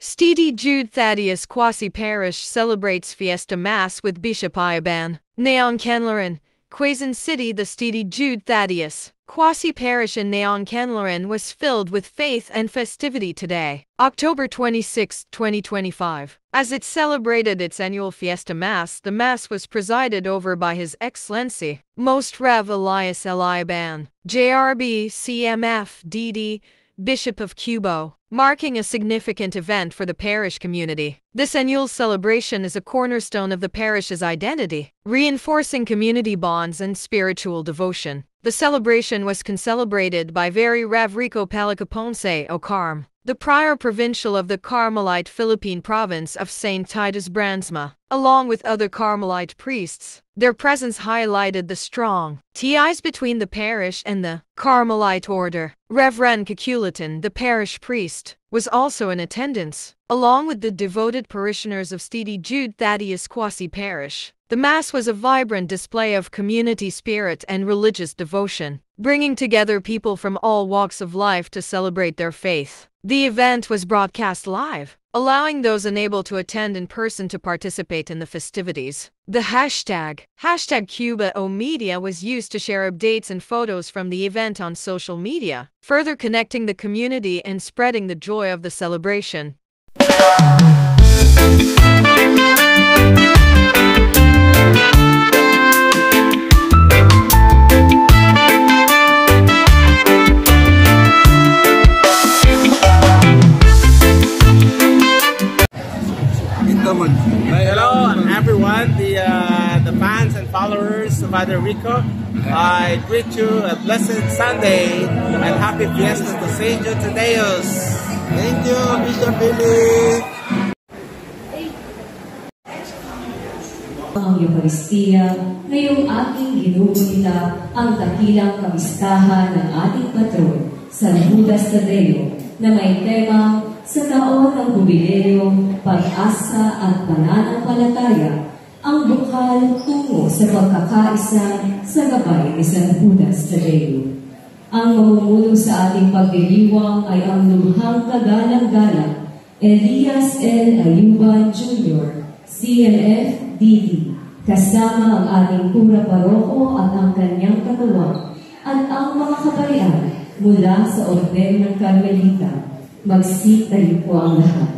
St. Jude Thaddeus Quasi Parish celebrates Fiesta Mass with Bishop Iban. Naon Canlaran, Quezon City. The St. Jude Thaddeus Quasi Parish in Naon Canlaran was filled with faith and festivity today, October 26, 2025. As it celebrated its annual Fiesta Mass, the Mass was presided over by His Excellency, Most Rev. Elias L. Iban, JRB CMF DD, Bishop of Cubo, marking a significant event for the parish community. This annual celebration is a cornerstone of the parish's identity, reinforcing community bonds and spiritual devotion. The celebration was concelebrated by Very Rev. Rico Palacaponce o Carm, the Prior Provincial of the Carmelite Philippine Province of St. Titus Brandsma, along with other Carmelite priests. Their presence highlighted the strong ties between the parish and the Carmelite order. Reverend Caculitan, the parish priest, was also in attendance, along with the devoted parishioners of St. Jude Thaddeus Quasi Parish. The Mass was a vibrant display of community spirit and religious devotion, bringing together people from all walks of life to celebrate their faith. The event was broadcast live, allowing those unable to attend in person to participate in the festivities. The hashtag #CubaOMedia was used to share updates and photos from the event on social media, further connecting the community and spreading the joy of the celebration. Hello everyone, the fans and followers of Father Rico. I greet you a blessed Sunday and happy Fiesta to St. Jude Thaddeus. Thank you, Bishop Billy. Ang Eucharistia, ngayong ating ginugunita ang dakilang kamistahan ng ating patron, San Judas Tadeo, na may tema sa taon ng jubileo, pag-asa at pananampalataya, ang bukal tungo sa pagkakaisa sa gabay ni San Judas Tadeo. Ang mamumuno sa ating pagdiriwang ay ang lubhang kagalang-galang Elias L. Ayuban Jr., CNF-DD, kasama ang ating pura paroko at ang kanyang katuwang at ang mga kabarian mula sa Orden ng Carmelita. Magsitayo po ang lahat.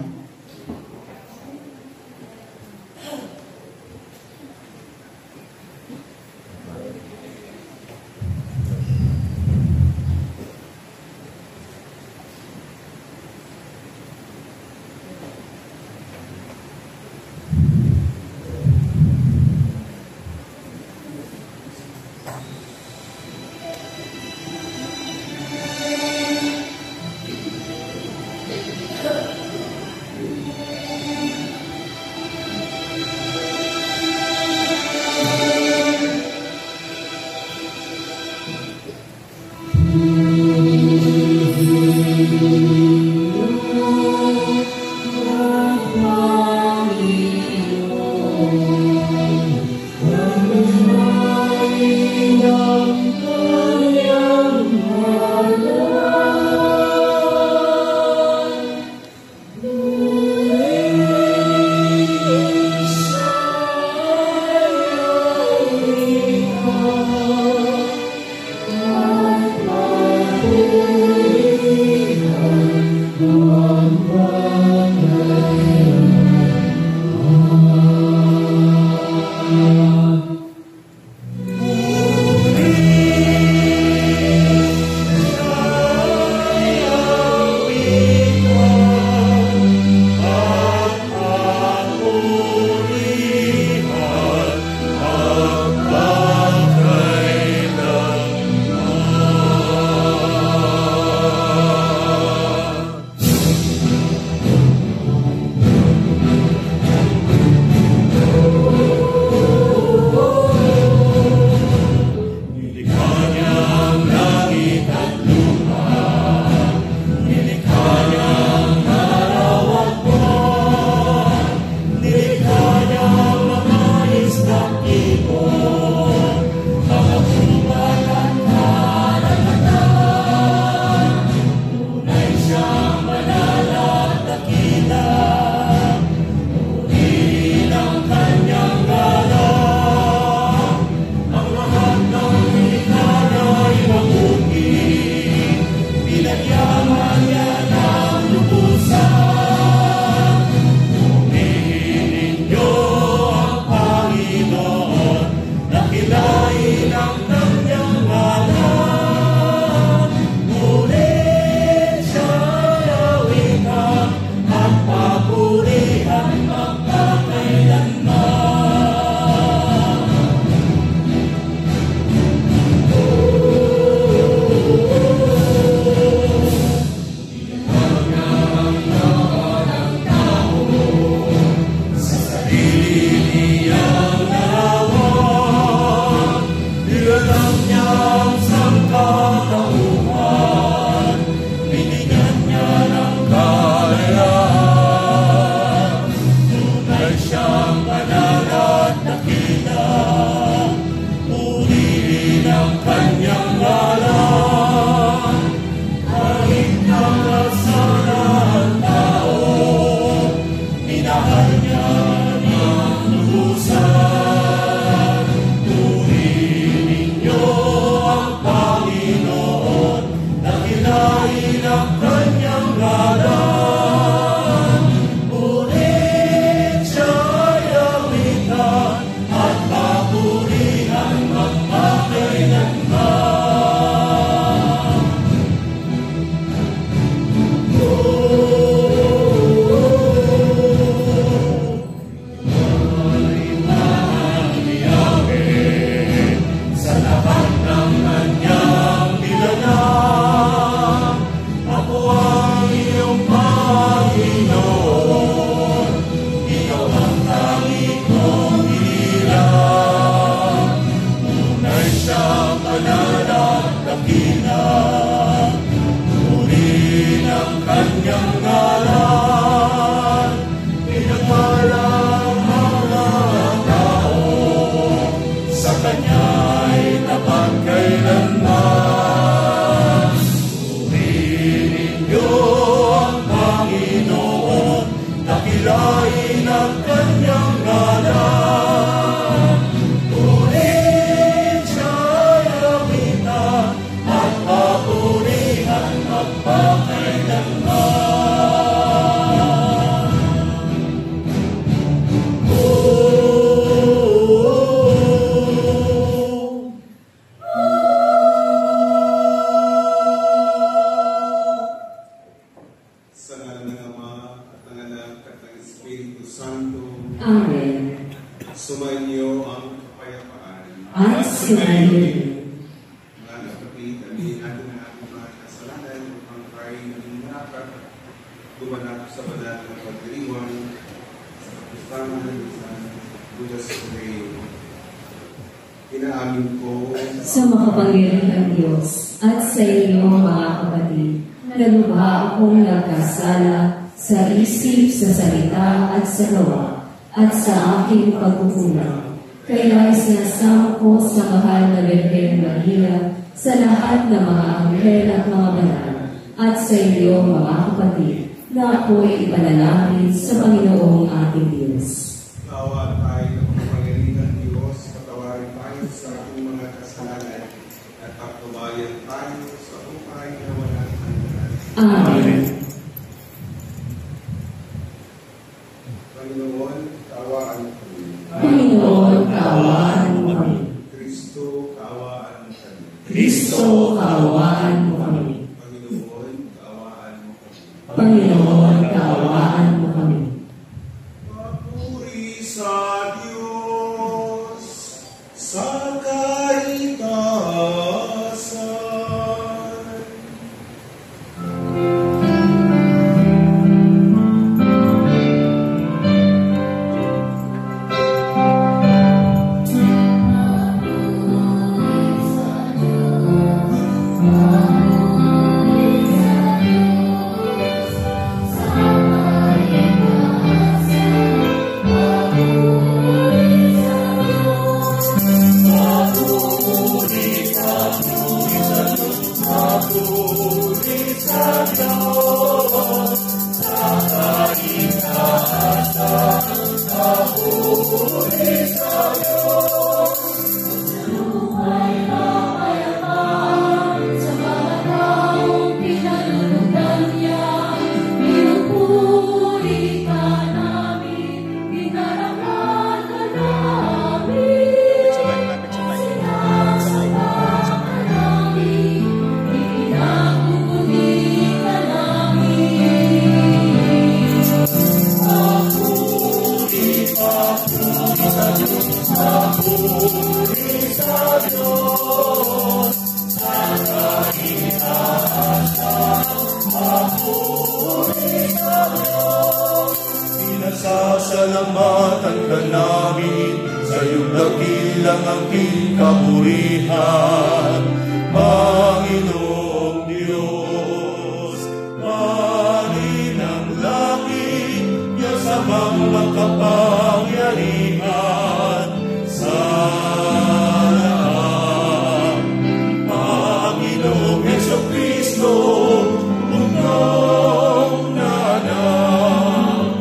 ang kanyang ngalan. Purihin siya'y awitan at papurihan magpakailanman. Amen. Sumainyo ang kapayapaan. At sumainyo din. Mga kapatid, aminin natin ang ating mga kasalanan upang tayo naging marapat, gumanap sa banal na pagdiriwang sa kapistangan sa Budas Today. Inaamin ko Sa makapangyarihang Diyos at sa iyo mga kapatid, na lubha akong nagkasala sa isip, sa salita at sa gawa, at sa aking pagkukulang. Kaya isinasama ko sa mahal na Birhen Maria, sa lahat ng mga anghel at mga banal, at sa iyo mga kapatid, na ako'y ipanalangin sa Panginoong ating Diyos. kawa tayo ng makapangyarihan Diyos, patawarin tayo sa ating mga kasalanan at pagtubayan tayo sa buhay na walang hanggan. Amen. Panginoon, kaawaan mo kami. Panginoon, kaawaan mo kami. Kristo, kaawaan mo kami. Kristo, kaawaan mo kami. Panginoon, kaawaan mo kami. Panginoon, kaawaan mo kami. Papuri sa Diyos sa kaitaasan. Pinasasalamatan ka namin sa iyong dakilang aking kaburihan, Panginoong Diyos. Maninang langit, Diyos amang makapangyarihan sa lahat. Panginoong Jesucristo, unang nanak.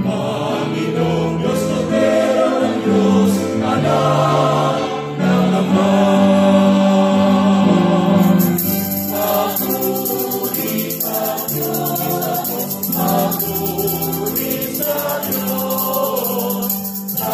Panginoong Diyos, Kordero ng Diyos, Anak ng Ama. Papuri sa Diyos, papuri sa Diyos, sa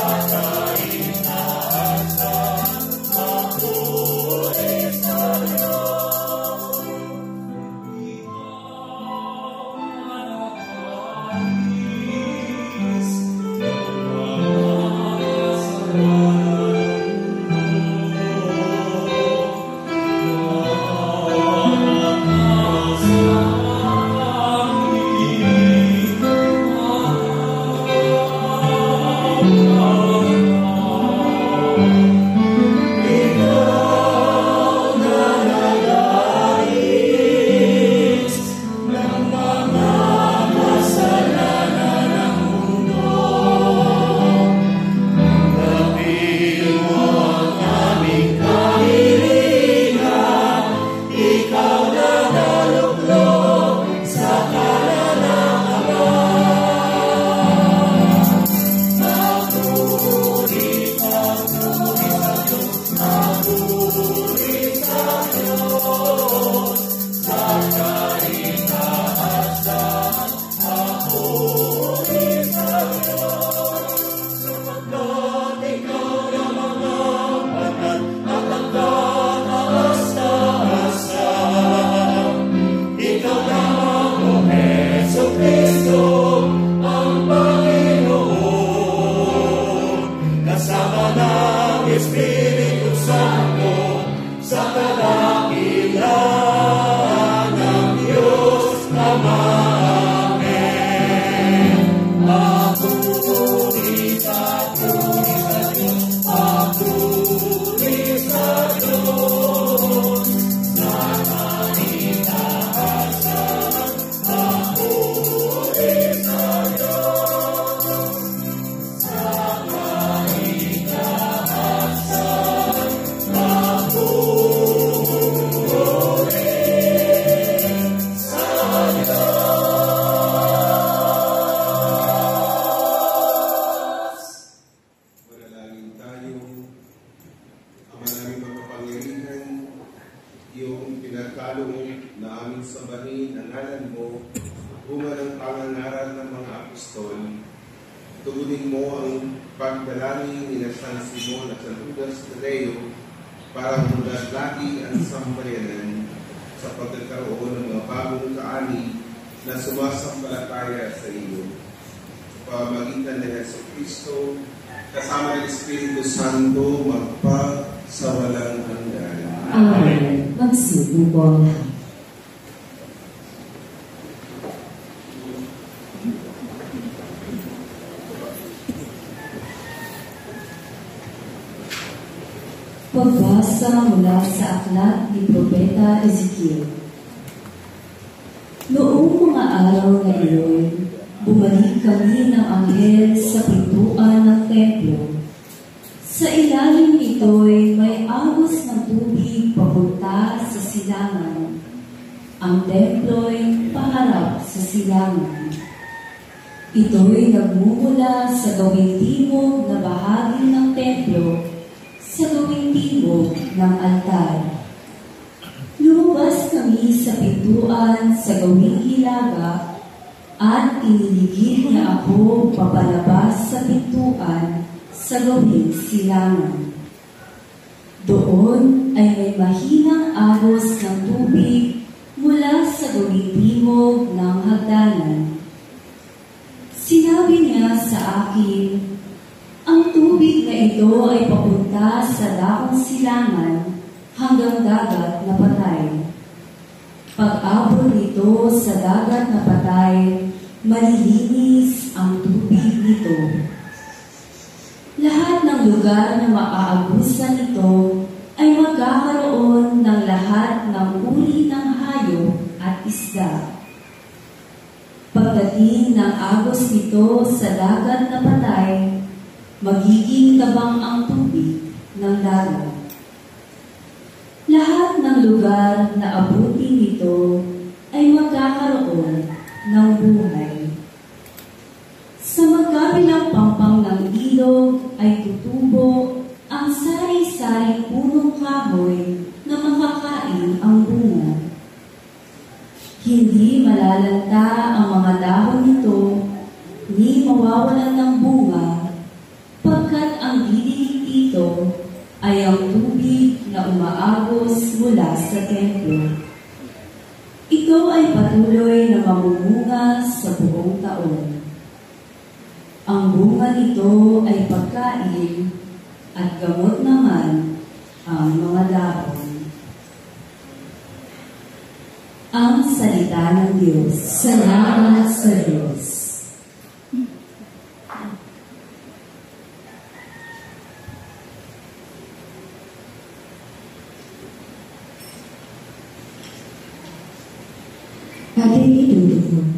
tugunin mo ang pagdalangin ni San Simon at San Judas Tadeo para mula lagi ang sambayanan sa pagkakaroon ng mga bagong kaani na sumasampalataya sa iyo. Sa pamagitan ng Yesu Kristo, kasama ng Espiritu Santo, magpagsawalang hanggan. Amen. Magsiupo po ang lahat. Pagbasa mula sa aklat ni Propeta Ezekiel. Noong mga araw na iyon, bumalik kami ng anghel sa pintuan ng templo. Sa ilalim nito'y may agos ng tubig papunta sa silangan. Ang templo'y paharap sa silangan. Ito'y nagmumula sa gawing timog na bahagi ng templo sa gawing timog ng altar. Lumabas kami sa pintuan sa gawing hilaga at iniligid niya ako papalabas sa pintuan sa gawing silangan. Doon ay may mahinang agos ng tubig mula sa gawing timog ng hagdanan. Sinabi niya sa akin, ang tubig na ito ay papunta sa dakong silangan hanggang dagat na patay. Pag-abot nito sa dagat na patay, malilinis ang tubig nito. Lahat ng lugar na maaabusan nito ay magkakaroon ng lahat ng uri ng hayop at isda. Pagdating ng agos nito sa dagat na patay, magiging tabang ang tubig ng dagat. Lahat ng lugar na abutin nito ay magkakaroon ng buhay. Sa magkabilang pampang ng ilog ay tutubo ang sari-saring punong kahoy na makakain ang bunga. Hindi malalanta ang mga dahon nito, ni mawawalan ng bunga, pagkat ang didilig dito ay ang tubig na umaagos mula sa templo. Ito ay patuloy na mamumunga sa buong taon. Ang bunga nito ay pagkain at gamot naman ang mga dahon. Ang salita ng Diyos. Salamat sa Diyos. Ating itutulong.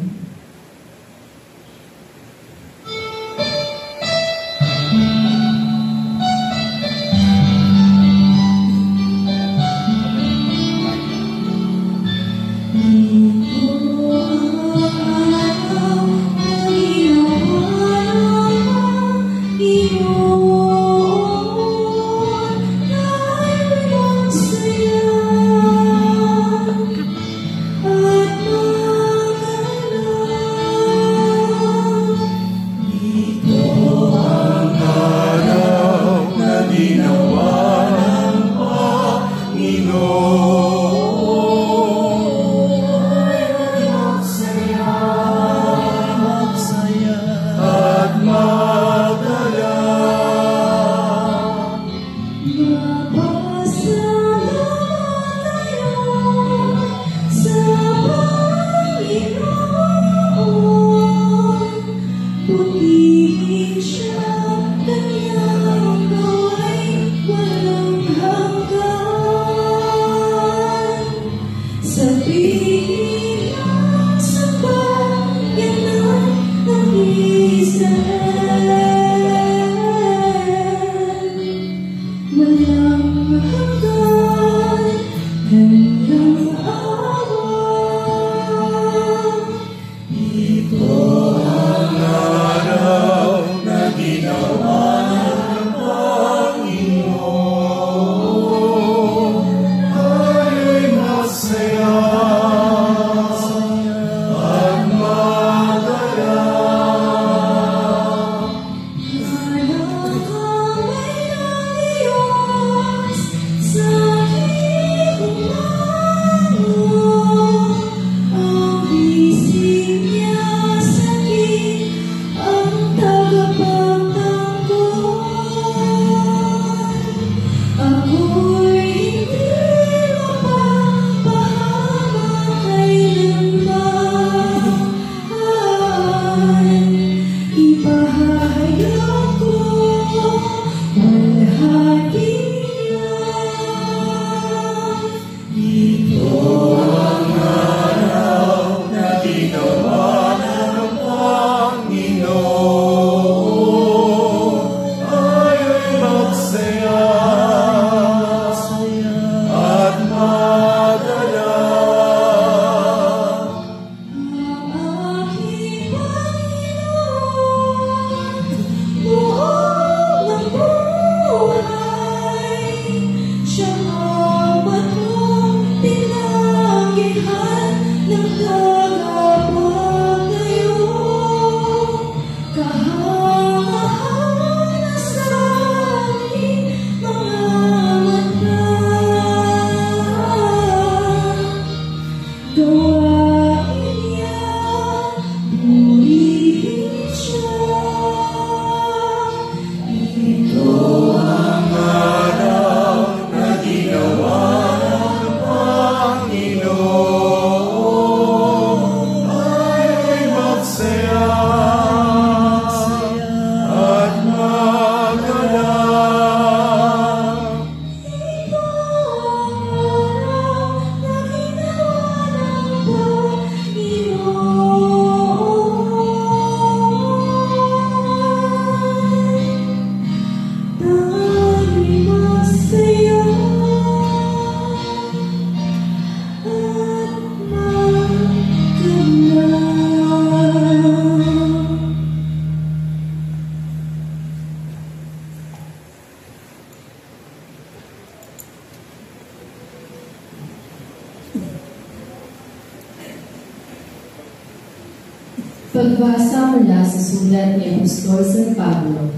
Pagbasa mula sa sulat ni Apostol San Pablo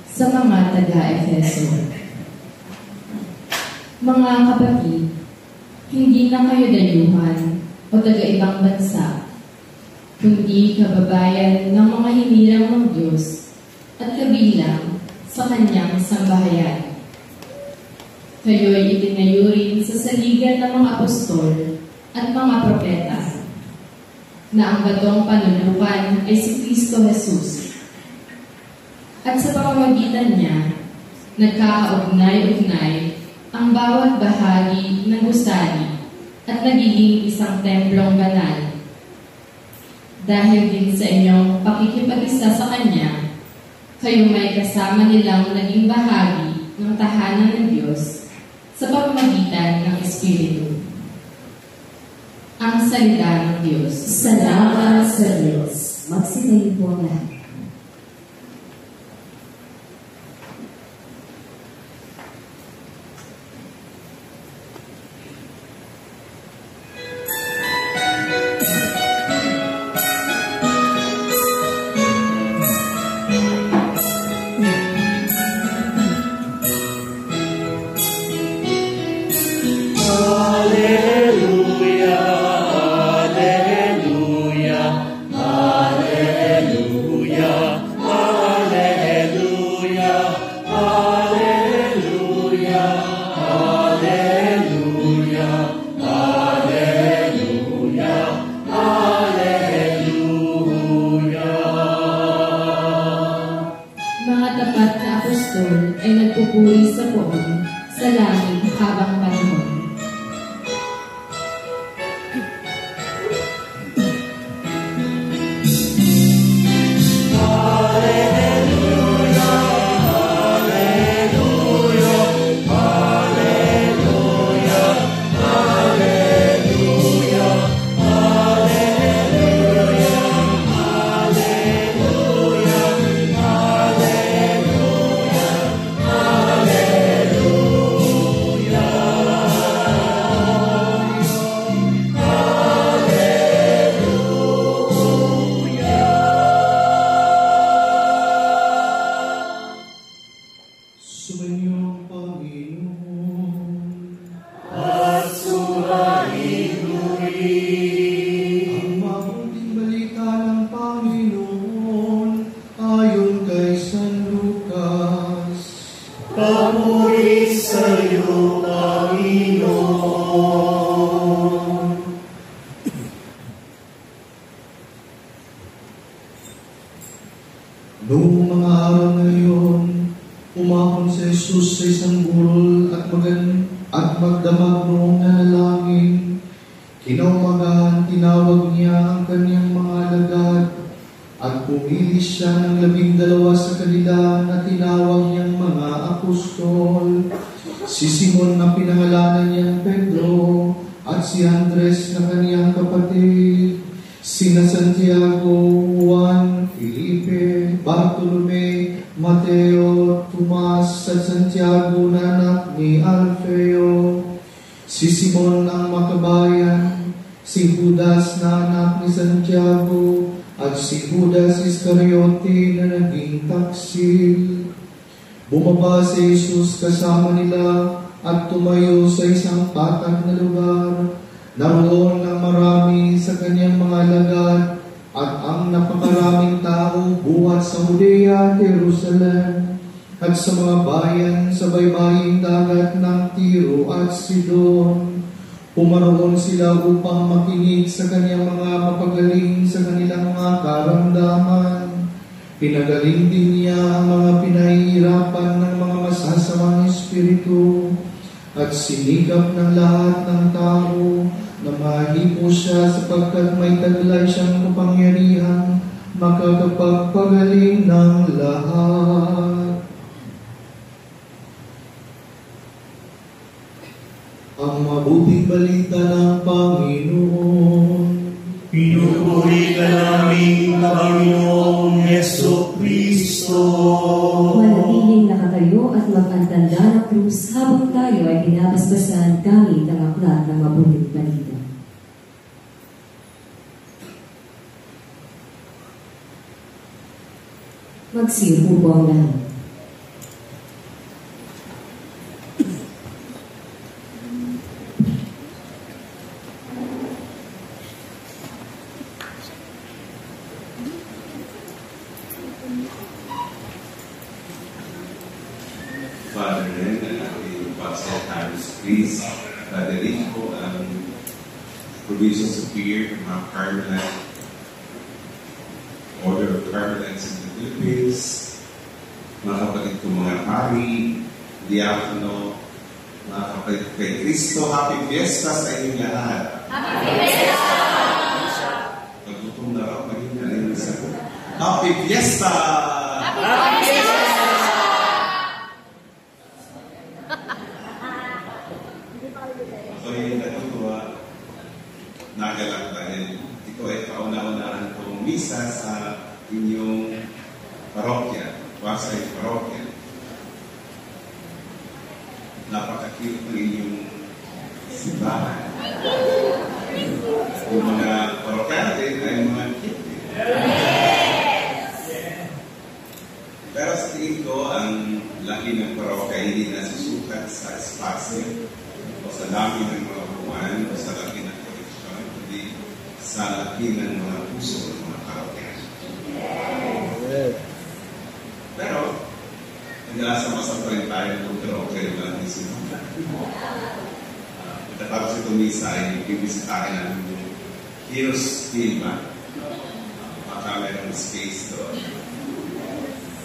sa mga taga-Efeso. Mga kapatid, hindi na kayo dayuhan o taga-ibang bansa, kundi kababayan ng mga hinilang ng Diyos at kabilang sa kanyang sambahayan. Kayo'y itinayo rin sa saligan ng mga apostol at mga propeta, na ang batong panununtukan ay si Kristo Jesus. At sa pamamagitan niya, nagkakaugnay-ugnay ang bawat bahagi ng gusali at nagiging isang templong banal. Dahil din sa inyong pakikipag-isa sa Kanya, kayo may kasama nilang naging bahagi ng tahanan ng Diyos sa pamamagitan ng Espiritu. Ang salita ng Diyos. Salamat sa Diyos. Magsitayo po ang lahat. Noong mga araw na iyon, umahon si Jesus sa isang burol at magdamag noong nanalangin. Kinaumagahan, tinawag niya ang kanyang mga alagad at pumili siya ng 12 sa kanila na tinawag niyang mga apostol. Si Simon na pinangalanan niyang Pedro at si Andres na kaniyang kapatid, sina Santiago, Juan, Felipe, Bartolome, Mateo, Tomas at Santiago na anak ni Alfeo, si Simon ang Makabayan, si Judas na anak ni Santiago, at si Judas Iscariote na naging taksil. Bumaba si Jesus kasama nila at tumayo sa isang patag na lugar. Naroon ang marami sa kanyang mga alagad at ang napakaraming tao buhat sa Judea, Jerusalem, at sa mga bayan sa baybaying dagat ng Tiro at Sidon. Pumaroon sila upang makinig sa kanyang mga mapagaling sa kanilang mga karamdaman. Pinagaling din niya ang mga pinahihirapan ng mga masasamang espiritu at sinikap ng lahat ng tao na mahipo siya sapagkat may taglay siyang kapangyarihan makakapagpagaling ng lahat. Ang mabuting balita ng Panginoon. Pinupuri ka namin, Panginoong Jesucristo. Manatiling nakatayo at mag-antanda ng krus habang tayo ay binabasbasan gamit ang aklat ng mabuting balita. Magsiupo po ang lahat. Father Ren, ang ating Pastor Harris Chris, Father Rico, ang Provincial Superior ng mga Carmelite, Order of Carmelites in the Philippines, mga kapatid kong mga pari, diakono, mga kapatid kay Cristo, Happy Fiesta sa inyong lahat. Happy Fiesta! Paggutom na raw, maging na rin sa Happy Fiesta! Happy Fiesta! Ako'y natutuwa, nagalak dahil ito ay kauna-unahan kong misa sa inyong parokya, Pasay Parokya. Napaka-cute ng inyong simbahan. Yung mga parokyante ay mga cute. Pero sa tingin ko, ang laki ng parokya hindi nasusukat sa espasyo o sa dami ng mga buwan o sa laki ng koleksyon, kundi sa laki ng mga puso ng mga parokya. Pero, nag-aasama-sama rin tayo ng parokya ng mga disipula. Pagkatapos itong misa ay bibisitahin namin yung Heroes Hilma. Baka mayroong space doon.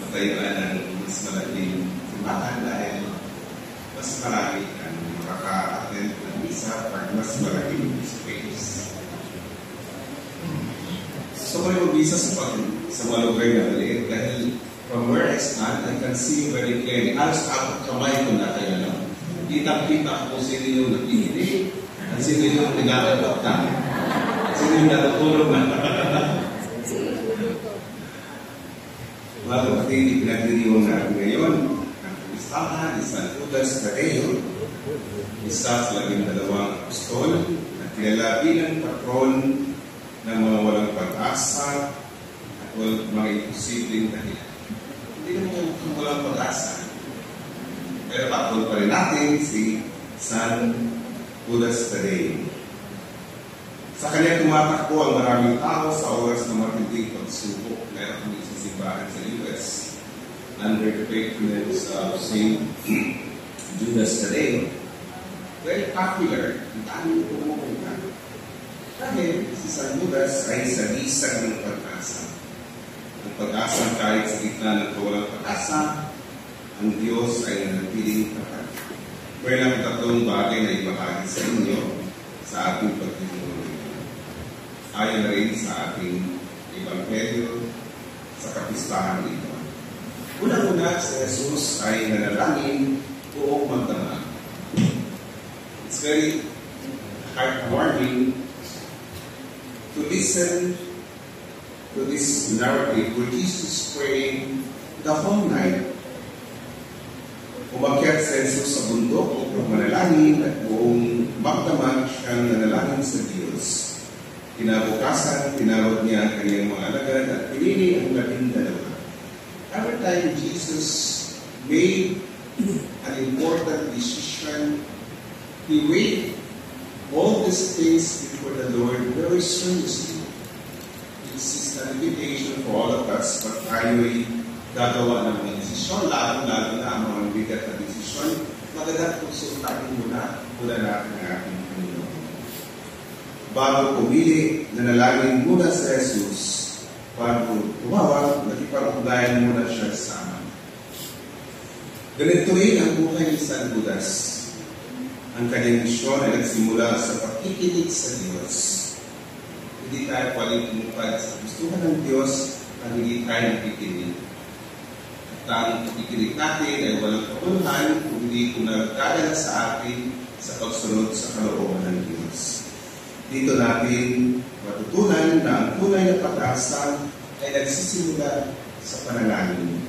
Matayuan ng mas malaking simbahan dahil mas marami ang makaka-attend ng misa pag mas malaking space. So, may mag-visa sa mga lugar na maliit dahil from where I stand, I can see very clearly. Alas takot kamay ko na kaya lang. Kitang-kita ko sino yung nakikinig at sino yung nagkakapagtan. Sino yung natutulog na. Mga kapatid, pinagdiriwang natin ngayon ang listahan ni San Judas Tadeo, isa sa 12 apostol at kilala bilang patron ng mga walang pag-asa at mga imposibleng dahilan. Hindi naman yung walang pag-asa. Pero patron pa rin natin si San Judas Tadeo. Sa kanya tumatakbo ang maraming tao sa oras ng matinding pagsubok. Meron kami sa simbahan sa US under the patronage of St. Judas Tadeo. Very popular. Ang dami ko pumunta. Dahil si San Judas ay sagisag ng pag-asa. Ang pag-asa kahit sa gitna ng kawalang pag-asa, ang Diyos ay nanatiling tapat. Pero ang tatlong bagay na ibahagi sa inyo sa ating pagtutulungan. Ayon na rin sa ating Ebanghelyo sa kapistahan ito. Una-una, si Jesus ay nanalangin buong magdamag. It's very heartwarming to listen to this narrative where Jesus praying the whole night. Umakyat si Jesus sa bundok upang manalangin at buong magdamag siyang nanalangin sa Diyos. Kinabukasan, tinawag niya ang kanyang mga alagad at pinili ang 12. Every time Jesus made an important decision, He weighed all these things before the Lord very seriously. This is an invitation for all of us pag tayo'y gagawa ng mga desisyon, lalo-lalo na ang mga bigat na desisyon, magandang konsultahin muna natin ang ating Panginoon. Bago pumili, nanalangin muna sa Jesus. Bago tumawag, nakipag-ugnayan muna siya sa amin. Ganito rin ang buhay ni San Judas. Ang kanyang misyon ay nagsimula sa pakikinig sa Diyos. Hindi tayo palimutad sa gustuhan ng Diyos at hindi tayo nakikinig. At ang pakikinig natin ay walang kapuluhan kung hindi kung nagdadala sa atin sa pagsunod sa kalooban ng Diyos. Dito natin matutunan na ang tunay na pag-asa ay nagsisimula sa panalangin.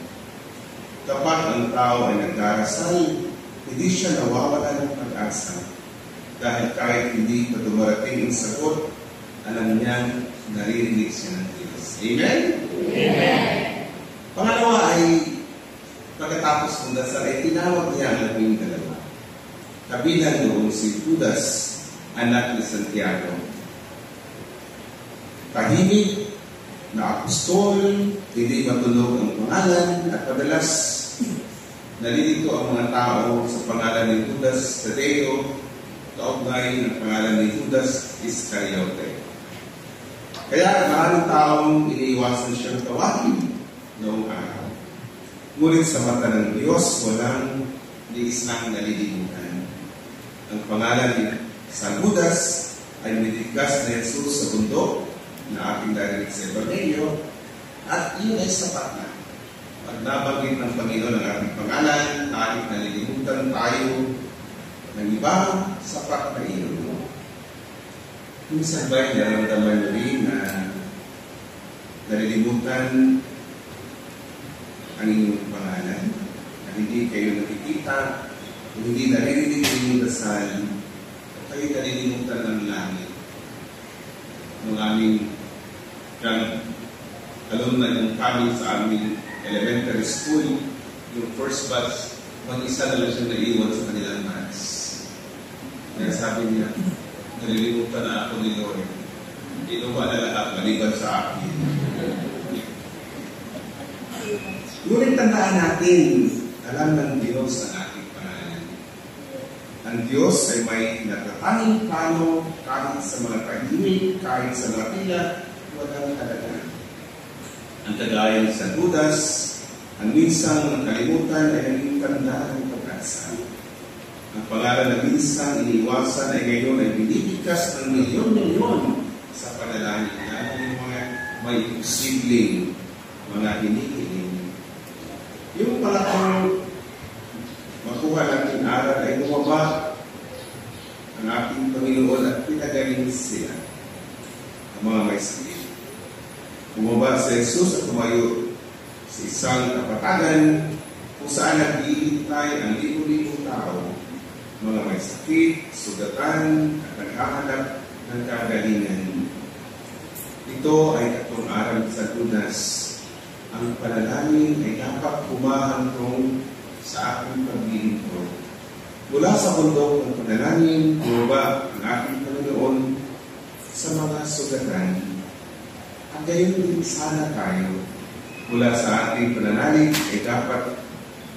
Kapag ang tao ay nagdarasal, hindi siya nawawala ng pag-asa. Dahil kahit hindi pa dumarating ang sagot, alam niyang naririnig siya ng Diyos. Amen? Amen! Pangalawa, ay pagkatapos ng dasal ay tinawag niya ang 12. Kabilang doon si Judas, anak ni Santiago. Tahimik na apostol, hindi matunog ang pangalan at madalas nalilito ang mga tao sa pangalan ni Judas Tadeo, kaugnay ng pangalan ni Judas Iscariote. Kaya maraming taong iniiwasan siyang tawagin noong araw. Ngunit sa mata ng Diyos, walang isang nalilimutan. Ang pangalan ni San Judas ay niligtas na Jesus sa bundok na ating darinig sa Ebanghelyo at iyon ay sapat na. Pag nabanggit ng Panginoon ang ating pangalan, kahit nalilimutan tayo ng iba, sapat na iyon. Minsan ba'y naramdaman nyo rin na nalilimutan ang inyong pangalan, na hindi kayo nakikita, hindi naririnig ang inyong dasal, at kayo nalilimutan ng langit. Nung aming alumni ng kami sa aming elementary school, yung first batch, mag-isa na lang siya naiwan sa kanilang maths. Kaya sabi niya, nalilimutan na ako ni Lord. Inuwa na lahat, maliban sa akin. Ngunit tandaan natin, alam ng Diyos ang ating pangalan. Ang Diyos ay may natatanging plano kahit sa mga tahimik, kahit sa mga tila, walang halaga. Ang kagaya ni San Judas, ang minsang nakalimutan ay naging tanda ng pag-asa. Ang pangalan na minsang iniwasan ay ngayon ay binibigkas ng milyon-milyon sa panalangin na yung mga may posibleng mga hinihiling. Yung pala kung makuha natin aral ay bumaba ang ating Panginoon at pinagaling sila. Ang mga may sakit. Bumaba si Jesus at tumayo sa isang kapatagan kung saan naghihintay ang libo-libong tao, mga may sakit, sugatan, at naghahanap ng kagalingan. Ito ay katong aral sa Judas. Ang panalangin ay dapat humahantong sa ating paglilingkod. Mula sa bundok ng panalangin, bumaba ang ating Panginoon sa mga sugatan. At gayon din sana tayo. Mula sa ating pananalig ay dapat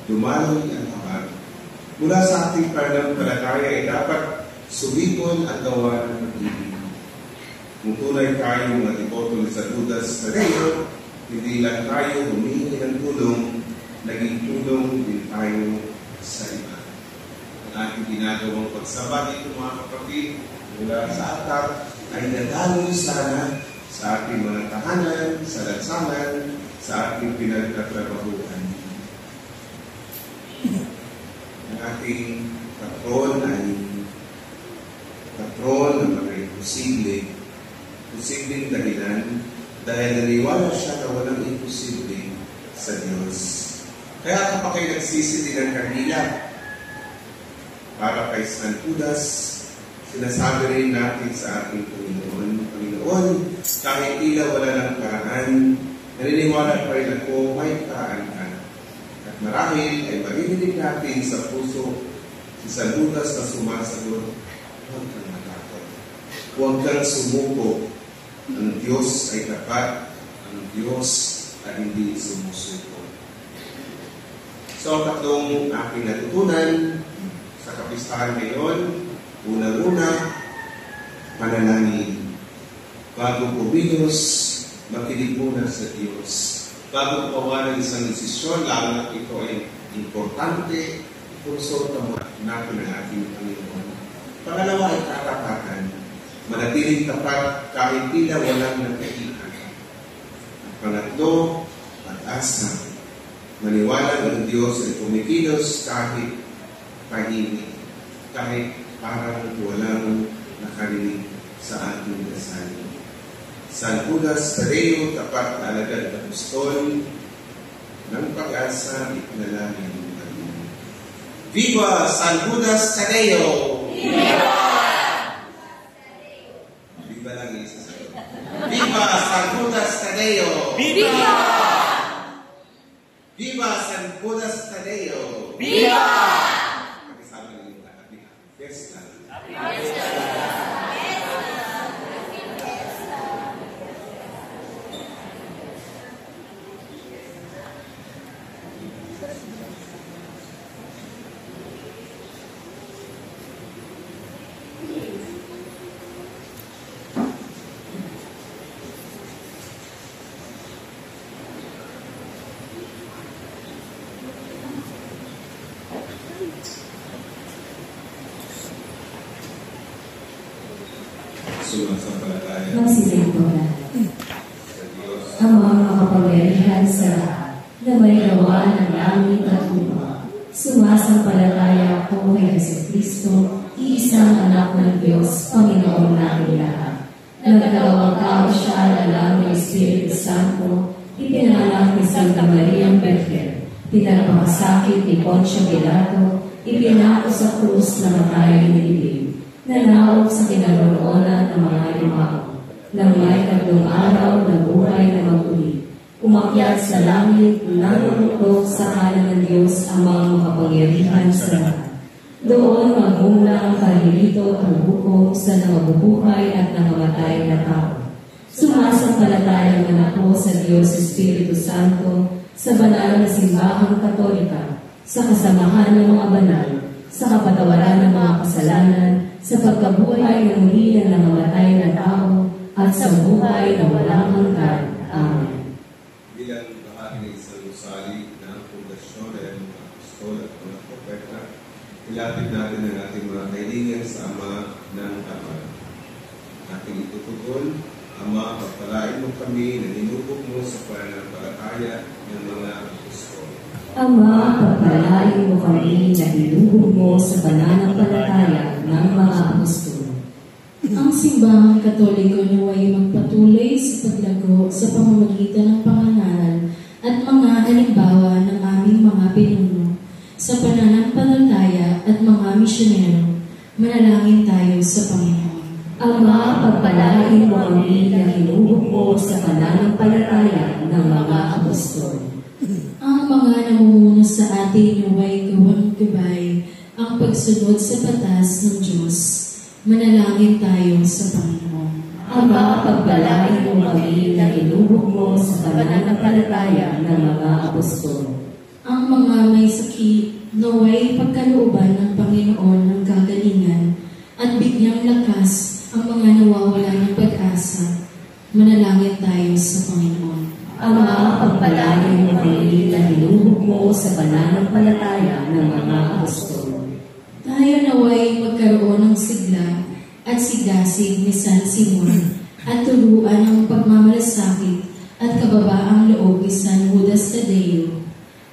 dumaloy ang habag. Mula sa ating pananampalataya ay dapat sumipon ang gawa ng pag-ibig. Kung tunay tayo mga devoto ni San Judas Tadeo, hindi lang tayo humingi ng tulong, naging tulong din tayo sa iba. Ang ating ginagawang pagsamba dito mga kapatid, mula sa atap ay nadaloy sana sa ating mga tahanan, sa lansangan, sa ating pinagtatrabahuan. Ang ating patron ay patron ng mga posibleng dahilan dahil naniwala siya na walang imposible sa Diyos. Kaya kapag kayo nagsisi din ang kanila para kay San Judas, sinasabi rin natin sa ating Panginoon, kahit tila wala ng paraan, naniniwala pa rin ako may paraan ka. At marahil ay maririnig natin sa puso si San Judas na sumasagot, huwag kang matakot. Huwag kang sumuko. Ang Diyos ay tapat. Ang Diyos ay hindi sumusuko. So, tatlong aking natutunan sa kapistahan ngayon. Una-una, panalangin. Bago kumilos, makinig muna sa Diyos. Bago gumawa ng isang desisyon, lalo na ito ay importante, konsulta mo natin ang ating Panginoon. Pangalawa ay katapatan. Manatiling tapat kahit tila walang nagkakita. Ang pangatlo, pag-asa. Maniwala ng Diyos ay kumikilos kahit tahimik, kahit parang walang nakarinig sa ating dasal. San Judas Tadeo, tapat na alagad na apostol ng pag-asa, ipanalangin ng Panginoon. Viva San Judas Tadeo! Viva! Viva lang isa sa iyo. Viva San Judas Tadeo! Viva! Viva San Judas Tadeo! Viva! Kasama ninyo lahat ni Happy Fiesta. Sumasampalataya Magsisentora. sa Diyos Ang mga makapangyarihan sa lahat na may gawa ng langit at lupa. Sumasampalataya ako kay Jesucristo, isang anak ng Diyos, Panginoon natin lahat. Nagkagawang tao siya na lang ng Espiritu Santo, ipinanganak ni Santa Maria Virgen, pinagpakasakit ni Poncio Pilato, ipinako sa krus na matay nilibing, nanawag sa kinaroroonan ng mga limao, nang may 3 araw na buhay na maguli. Umakyat sa langit, nanunutok sa kanan ng Diyos ang mga makapangyarihan sa lahat. Doon magmula ang pahilito ang hukom sa namabubuhay at namamatay na tao. Sumasampalataya naman ako sa Diyos Espiritu Santo, sa banal na simbahang Katolika, sa kasamahan ng mga banal, sa kapatawaran ng mga kasalanan, sa pagkabuhay ng muli ng namamatay na tao, at sa buhay na walang hanggan. Amen. bilang bahagi ng isang usali ng pundasyon ng mga apostol at mga propeta, ilapit natin ang ating mga kailangan sa Ama ng Kapal. Ating itutugon, Ama, pagpalain mo kami na ninubok mo sa pananampalataya ng mga apostol. Ama, pagpalain mo kami na hinubog mo sa pananampalataya ng mga apostol. Ang simbahang Katoliko naway magpatuloy sa paglago sa pamamagitan ng panganalan at mga halimbawa ng aming mga pinuno sa pananampalataya at mga misyonero. Manalangin tayo sa Panginoon. Ama, pagpalain mo kami na hinubog mo sa pananampalataya ng mga apostol. Ang mga namumuno sa atin naway gawang gabay ang pagsunod sa batas ng Diyos. Manalangin tayo sa Panginoon. Ama, pagpalain mo kami na hinubog mo sa pananampalataya ng mga apostol. Ang mga may sakit naway pagkalooban ng Panginoon ng kagalingan at bigyang lakas ang mga nawawala ng pag-asa. Manalangin tayo sa Panginoon. Ama, pagpalain mo kami na hinubog mo sa pananampalataya ng mga apostol. Tayo naway magkaroon ng sigla at sigasig ni San Simon at turuan ang pagmamalasakit at kababaang loob ni San Judas Tadeo.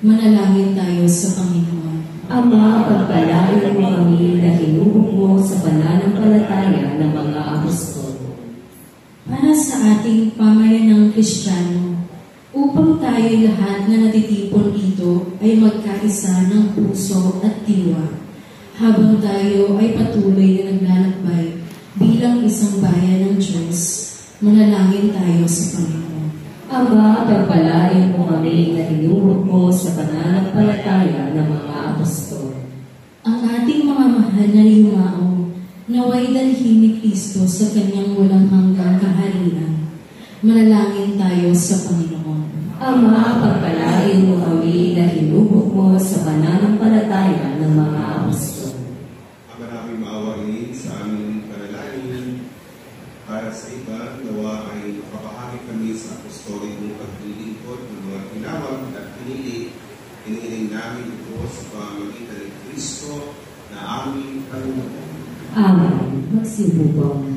Manalangin tayo sa Panginoon. Ama, pagpalain mo kami na hinubog mo sa pananampalataya ng mga apostol. Para sa ating pamayanang Kristiyano, upang tayo lahat na natitipon dito ay magkaisa ng puso at diwa, habang tayo ay patuloy na naglalakbay bilang isang bayan ng Diyos, manalangin tayo sa Panginoon. Ama, pagpalain mo kami na hinubog mo sa pananampalataya ng mga apostol. Ang ating mga mahal na yumao, naway dalhin ni Kristo sa kanyang walang hanggang kaharian. Manalangin tayo sa Panginoon. Ama, pagpalain mo kami na hinubog mo sa pananampalataya ng mga apostol. Ama namin maawain sa aming panalangin para sa iba, nawa ay makabahagi kami sa apostolikong paglilingkod ng mga tinawag at pinili. Hinihiling namin ito sa pamamagitan ng Kristo na aming Panginoon. Amen. Magsibugong.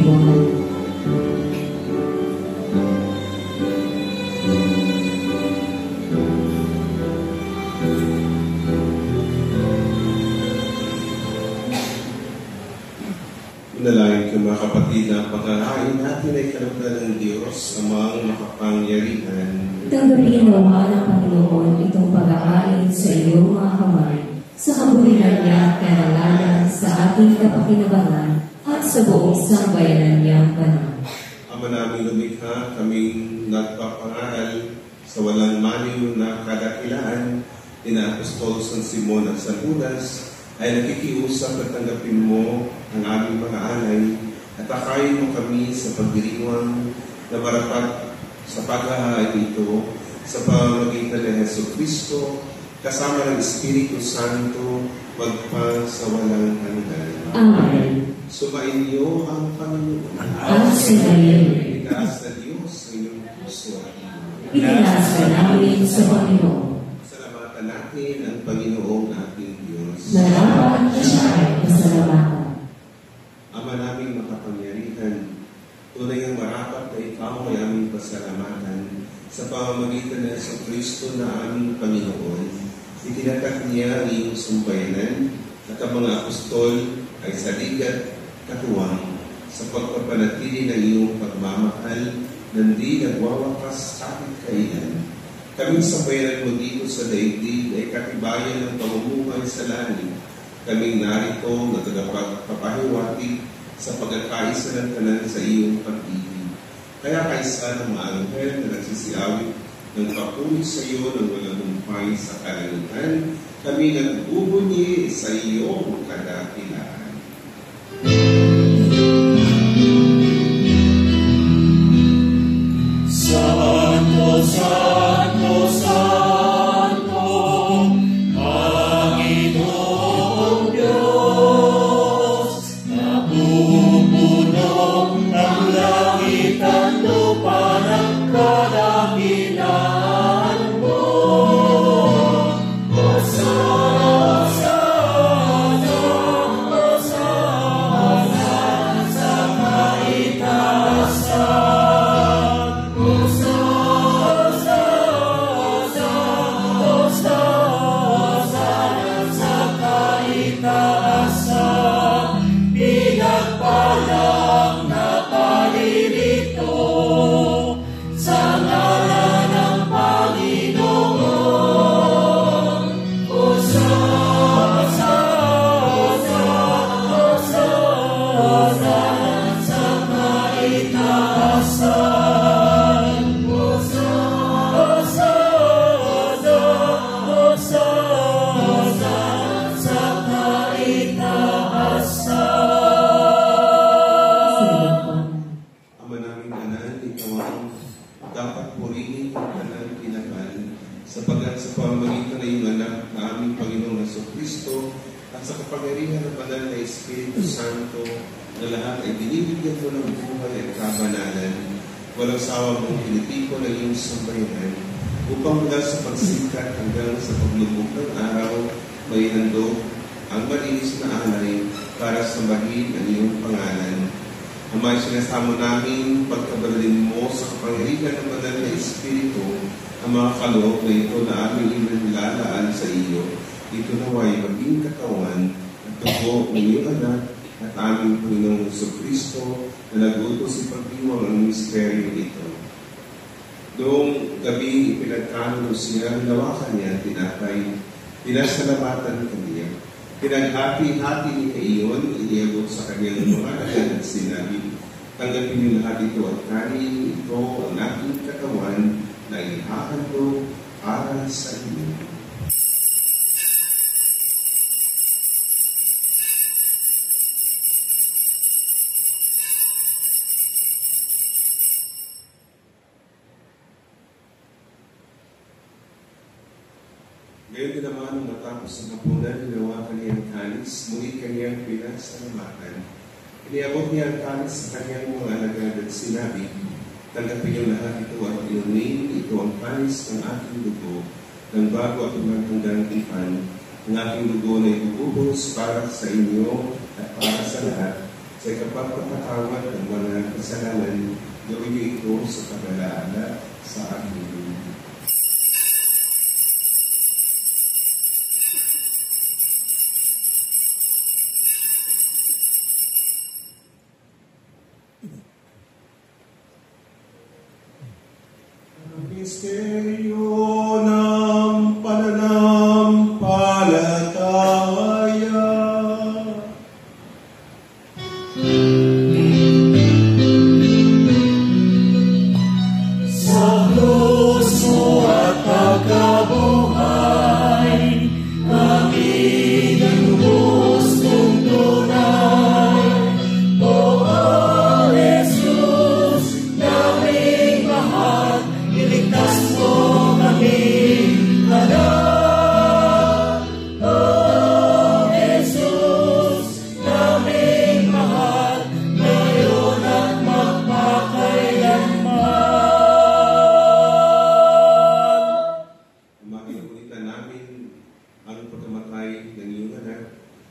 sandiwan. Manalangin ko mga kapatid na ang pagkakain natin ay kalugdan ng Diyos, amang makapangyarihan. Tanggapin nawa ng Panginoon itong pag-aain sa iyong mga kamay, sa kabulihan niya at karangalan sa ating kapakinabangan at sa buong sambayanan niyang banal. Ama namin lumikha, kaming nagpapangaral sa walang maliw na kadakilaan, ina Apostol San Simon at San Judas, ay nakikiusap na tanggapin mo ang aming mga alay at akayin mo kami sa pagdiriwang na marapat sa paghahain ito sa pamamagitan ng Jesucristo kasama ng Espiritu Santo magpa sa walang hanggan. Amen. Sumain niyo ang Panginoon. Ang sinayin. Itaas na Diyos sa inyong puso at ino. Itinasa namin sa Panginoon. Salamatan natin ang Panginoong ating Diyos. Narapat na siya ay pasalamatan. Ama naming makapangyarihan, tunay ang marapat na ikaw ay aming pasalamatan sa pamamagitan ng Jesucristo na aming Panginoon. Itinatak niya ang iyong sambayanan at ang mga apostol ay saligat katuwang sa pagpapanatili ng iyong pagmamahal na hindi nagwawakas kahit kailan. Kaming sambayanan mo dito sa daigdig ay katibayan ng pamumuhay sa langit. Kaming narito na tagapagpapahiwatig sa pagkakaisa ng tanan sa iyong pag-ibig. Kaya kaisa ng mga anghel na nagsisiawit ng papuri sa iyo ng walang humpay sa kalangitan, kami nagbubunyi sa iyong kadakilaan. Santo, Santo, Santo, Panginoong Diyos, napupuno ang langit at lupa ng kadakilaan mo. Hosana, Hosana, sa kaitaasan. Hosana, sa kaitaasan. Pinagpalang na paririto sa ngalan ng Panginoon. Hosana sa kaitaasan. Sa kaitaasan. Ama naming anan, ikaw ang dapat purihin ang kanang kinakal sapagat sa pamamagitan ng iyong anak na aming Panginoong Jesucristo at sa kapangyarihan ng banal na Espiritu Santo na lahat ay binibigyan mo ng buhay at kabanalan. Walang sawa mong pinipiko ng iyong sambayanan upang mula sa pagsikat hanggang sa paglubog ng araw may handog ang malinis na alay para sambahin ang iyong pangalan. Ama, sinasamo namin pagkabalin mo sa kapangyarihan ng banal na Espiritu ang mga kaloob na ito na aming inilalaan sa iyo. Ito naway maging katawan at tubo ng iyong anak at aming Panginoong Jesucristo na nagutos ipagdiwang ang misteryo ito. Noong gabi ipinagkanulo siya, hinawakan niya, tinatay, pinasalamatan kaniya. Pinaghati-hati ni Kaiyon, iniabot sa kanyang mga anak at sinabi, tanggapin niyo lahat ito at kanin, ito ang aking katawan na ihahandog para sa inyo. Ngayon din naman, nung matapos ang hapunan, hinawakan niya ang kanis, muli kanyang pinasalamatan. Iniabot niya ang kanis sa kanyang mga alagad at sinabi, tanggapin niyo lahat ito at inumin, ito ang kanis ng aking dugo, ng bago at hanggang tipan, ang aking dugo na ibubuhos para sa inyo at para sa lahat, sa Sa kapagpapatawad ng mga kasalanan, gawin niyo ito sa pag-alaala sa aking. Misteryo ng pananampalataya. Sa puso at pagkabuhay, kami nagubos ng tunay. O Jesus, naming mahal, iligtas mo kami, anak. O Jesus, naming mahal, ngayon at magpakailanman. Makikita namin ang pagkamatay ng iyong anak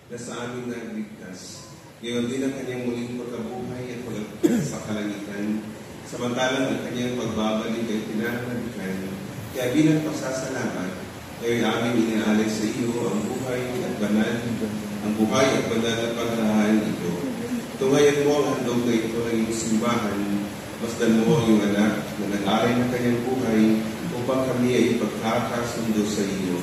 na sa amin nagligtas. Ngayon din ang kanyang muling pagkabuhay at pagkaligtas sa kalangitan, samantalang ang kanyang pagbabalik ay pinananabikan. Kaya bilang pasasalamat, ay aming iniaalay sa iyo ang buhay at banal na paglahaan ito. Tungayan mo ang handog na ito ng iyong simbahan, masdan mo ang iyong anak na nag-aray ng kanyang buhay upang kami ay ipagkakasundo sa iyo.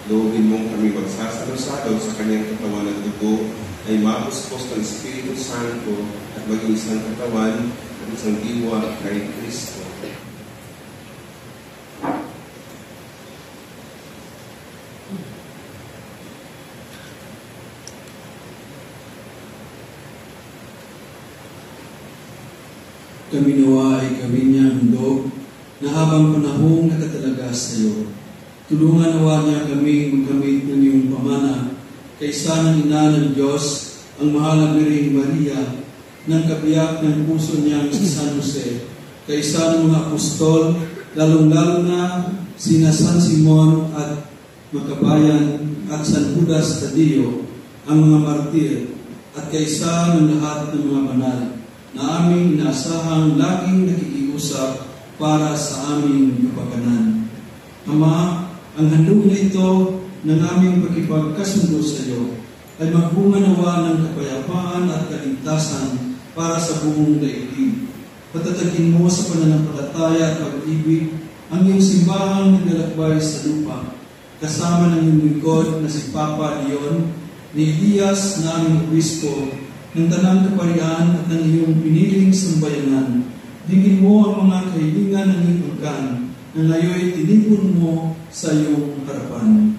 Loobin mong kami magsasalo-salo sa kanyang katawan at dugo ay mapuspos ng Espiritu Santo at maging isang katawan at isang diwa kay Kristo. Kami nawa ay gawin niya handog na habang panahong nakatalaga sa iyo. Tulungan nawa niya kami magkamit ng iyong pamana kaysa ng ina ng Diyos, ang mahal na Birheng Maria, ng kabiyak ng puso niyang si San Jose, kaysa ng mga apostol, lalong-lalo na sina San Simon at Makabayan at San Judas Tadeo, ang mga martir, at kaysa ng lahat ng mga banal na aming inaasahang laging nakikiusap para sa aming kapakanan. Ama, ang handog na ito ng aming pagkipagkasundo sa iyo ay magbunga nawa ng kapayapaan at kaligtasan para sa buong daigdig. Patatagin mo sa pananampalataya at pag-ibig ang iyong simbahang naglalakbay sa lupa, kasama ng iyong lingkod na si Papa Leon, ni Elias na aming obispo, ng tanang kaparian at ng iyong piniling sambayanan. Dinggin mo ang mga kahilingan ng iyong angkan na ngayon tinipon mo sa iyong harapan.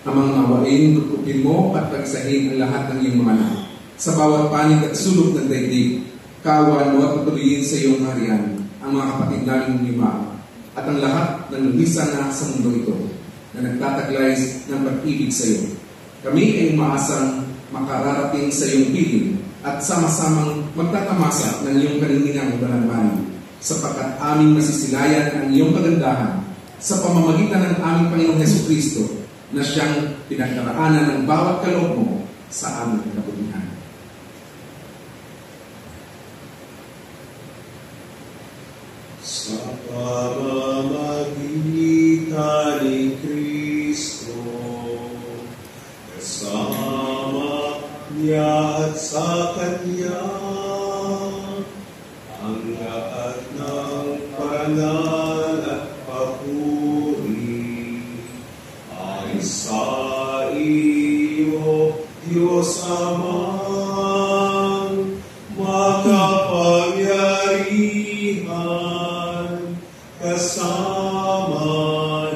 Amang awain, tutupin mo at pagsahin ang lahat ng iyong mga anak. Sa bawat panig at sulok ng daigdig, kaawan mo at patuloyin sa iyong harian ang mga kapatid naming lima at ang lahat ng lumisan na sa mundo ito na nagtataglay ng pag-ibig sa iyo. Kami ay umaasang makararating sa iyong piling at sama-samang magtatamasa ng iyong kaninginang banal-banal, sapagkat aming masisilayan ang iyong kagandahan sa pamamagitan ng aming Panginoong Hesukristo na siyang pinagdaraanan ng bawat kaloob mo sa aming kabutihan. Sa pamamagitan ni Kristo, kasama niya at sa Kanya, ang lahat ng parangal at papuri ay sa iyo, Diyos Amang makapangyarihan, kasama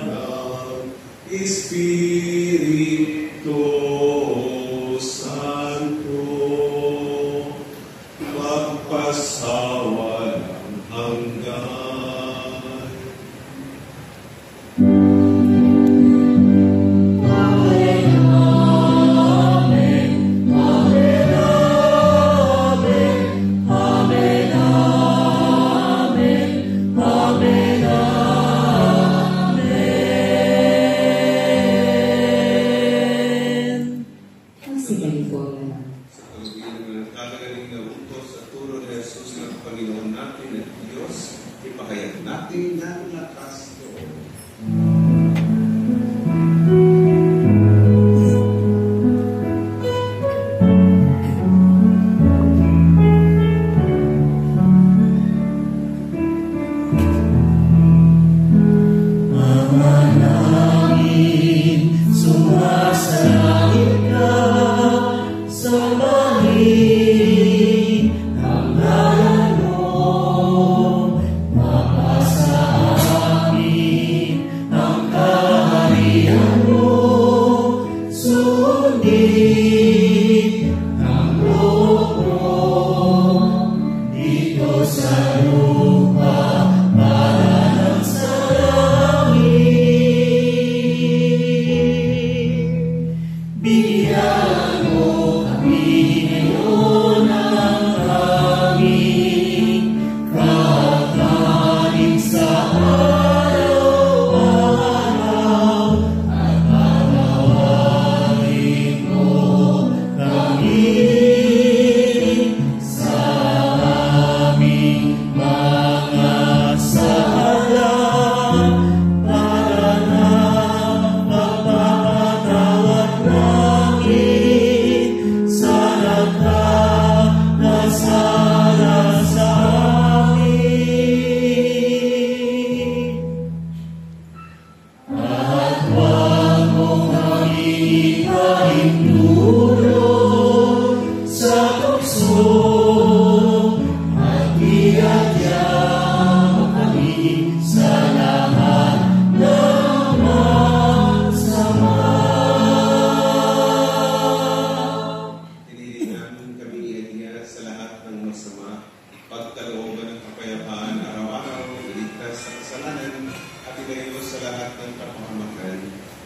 ng Espiritu Santo, magpasawalang hanggan.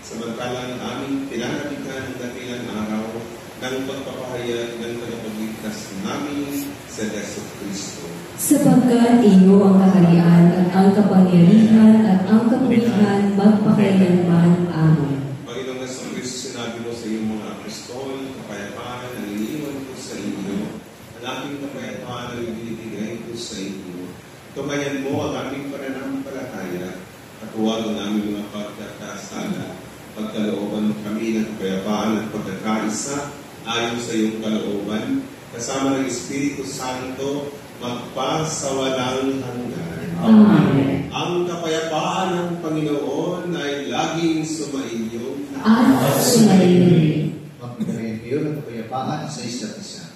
samantalang aming pinanabikan ng dakilang araw ng pagpapahayag ng tagapagligtas namin sa Yesu Kristo. Sapagkat iyo ang kaharian at ang kapangyarihan at ang kapulihan magpakailanman. Amen. Panginoong Jesucristo, sinabi mo sa iyong mga apostol, kapayapaan ang iniiwan ko sa inyo, ang aking kapayapaan ang ibinibigay ko sa inyo. Tumayan mo ang aming pananampalataya at huwag ang aming mga pagkakasala. Pagkalooban kami ng kapayapaan at pagkakaisa ayon sa iyong kalooban, kasama ng Espiritu Santo, magpasawalang hanggan. Amen. Ang kapayapaan ng Panginoon ay laging sumainyo. At sumayin. Magpagayin kayo ng kapayapaan sa isa't isa.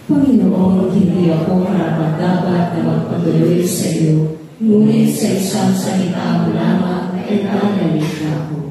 Panginoon, hindi ako karapat-dapat na magpatuloy sa iyo, ngunit sa isang salita mo lamang ay nanalig ako.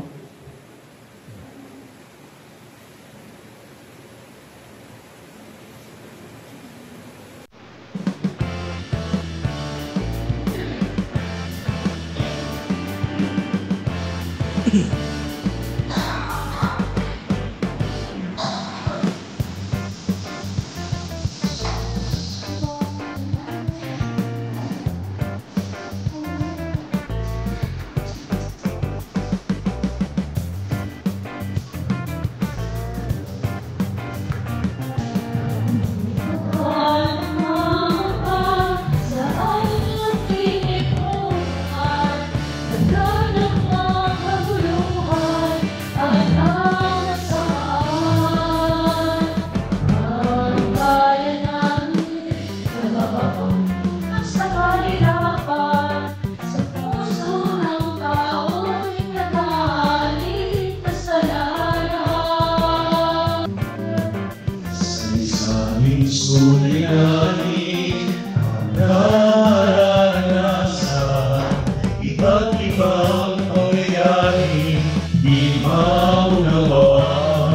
kaunawaan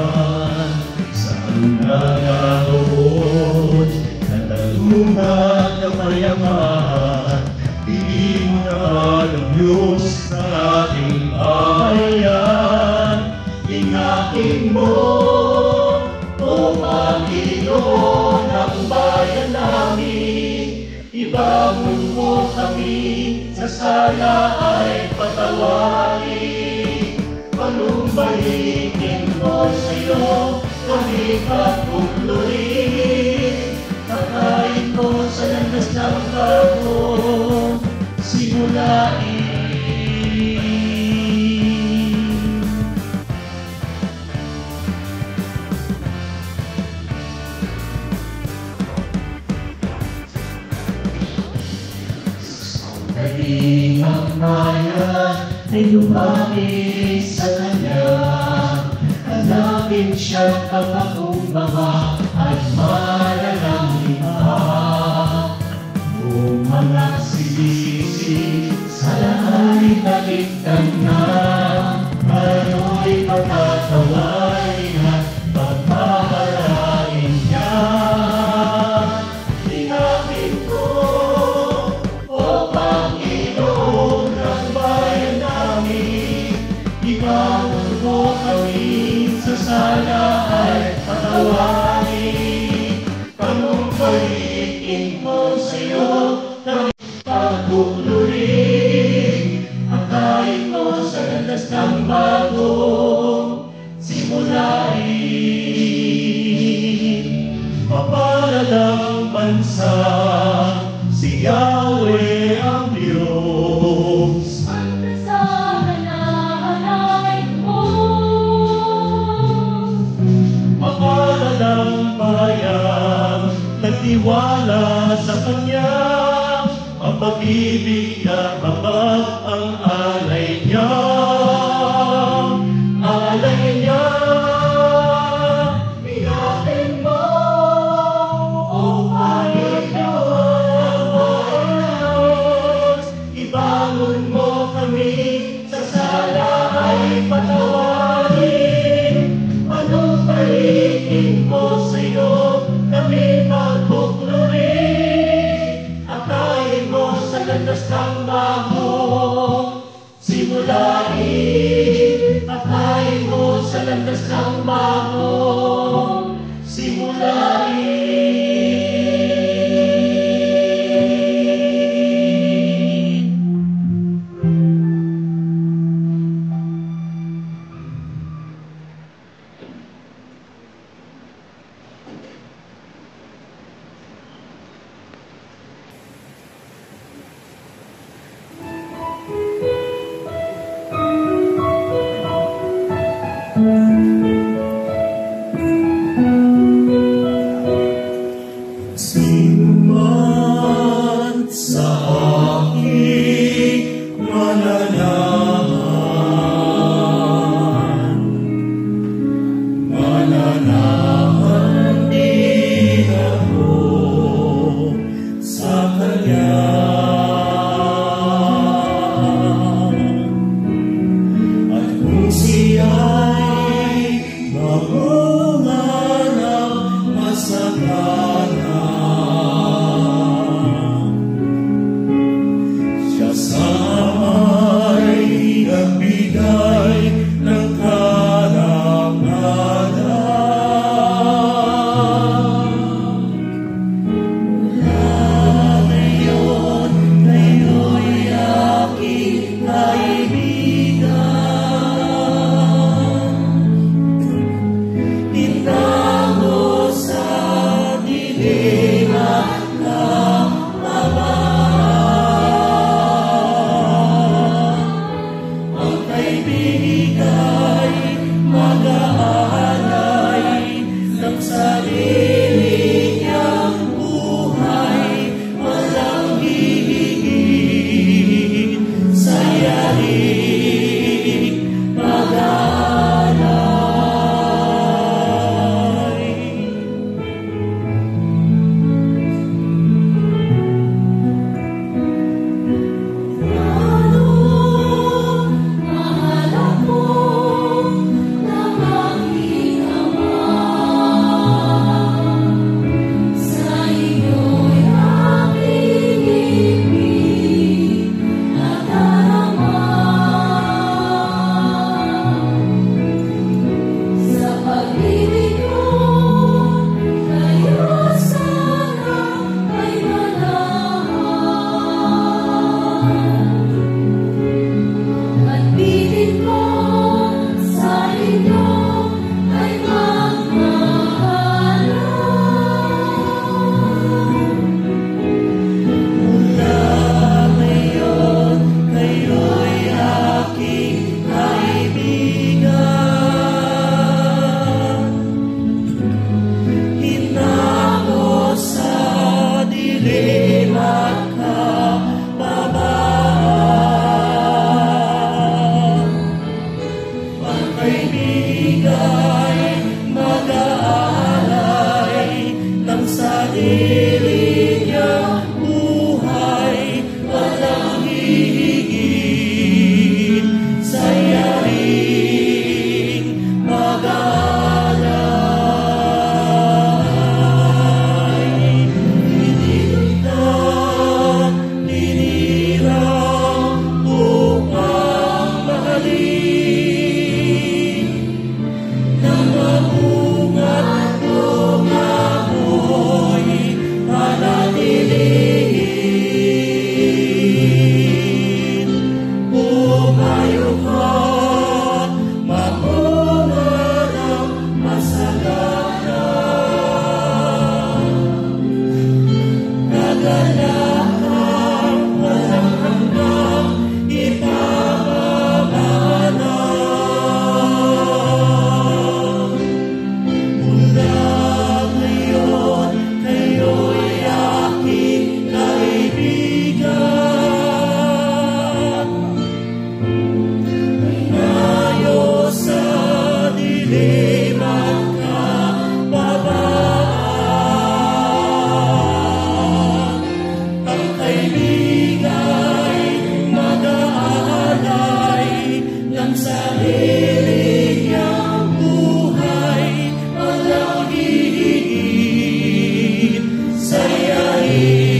saan nangaroon katalungan ng mayaman. Di mo na ng Diyos na ating bayan. Ingapin mo, O Panginoon, ang bayan namin. Ibangon mo kami, sa sala ay patawarin. Panumbalikin mo sa'yo, kami pagpupluin. Pakain mo sa landas ng bagong simulain. Dating ang bayan ay lumapit sa Kanya. Hanapin siya kapakumbaba at malalangin. O mga sisisi, salahay naligtan na. Ano'y pagkatawain at pagpapalain niya. Ingapin ko, O Panginoon, ang bayan namin. Ibangon mo kami, sa sala ay patawarin. Panumbalikin mo sa'yo, kami pagpupluin. Akayin mo sa landas ng bagong simulain. Mapalad ang bansa, si Yahweh ang Diyos. Ang kasama na hanay mo. Mapalad ang bayan, nagtiwala sa Kanya. Ang pag-ibig at bakit ang alay niya. Alay niya. Ingapin mo, O Panginoon, ang Diyos. Ibangon mo kami, sa sala ay patawarin. Panumbalikin mo sa'yo, kami pagpupluin. Akayin mo sa landas ng bagong simulain. Akayin mo sa landas ng bagong simulain. Sino man sa aking mananahan, mananahan din ako sa Kanya. At kung siya'y mamunga ng masagana, siya sama'y nagbigay ng karangalan. Mula ngayon, kayo'y aking kaibigan. Itago sa dilim at kapamaran. Ang kaibigan ay mag-aalay ng sarili niyang buhay. Walang hihigit, sayahin, mag-aalay. Mahal ako dilim at kababaan. Ang kaibigan mag-aalay ng sarili niyang buhay, walang hihigit, sayahin,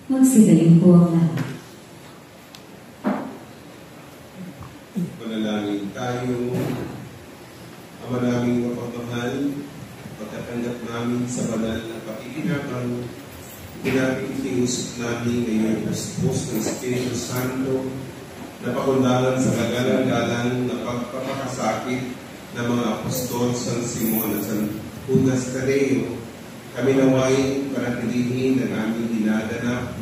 Magsigaling po ang lahat. Manalangin tayo. Ama naming mapagmahal, pagkatanggap namin sa banal na pakikinabang, pinapitiusap namin ngayon ang Diyos ng Espiritu Santo na pakundangan sa kagalang-galang na pagpapakasakit ng mga apostol San Simon at San Judas Tadeo. Kami naway panatilihin ang aming dinaganap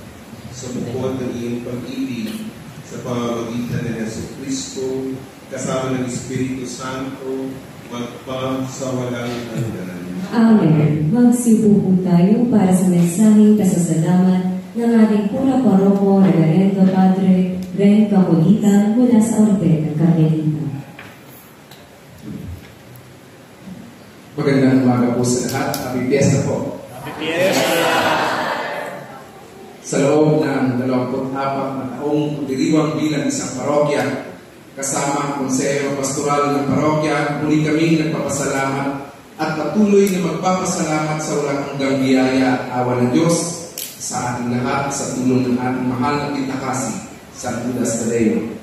sa bukod ng iyong pag-ibig sa pamamagitan ng Jesucristo kasama ng Espiritu Santo magpagsawalang hangganan. Amen. Magsiupo po tayo para sa mensaheng pasasalamat ng ating pura paroko, Reverendo Padre Ren Cacolita mula sa Orden ng Carmelita. Magandang umaga po sa lahat. Happy Fiesta po. Happy Fiesta! Sa loob ng 24 na taong pagdiriwang bilang isang parokya, kasama ang Konsehero Pastoral ng parokya, muli kami nagpapasalamat at patuloy na magpapasalamat sa walang hanggang biyaya at awa ng Diyos sa ating lahat sa tulong ng ating mahal na Pintakasi, San Judas Tadeo.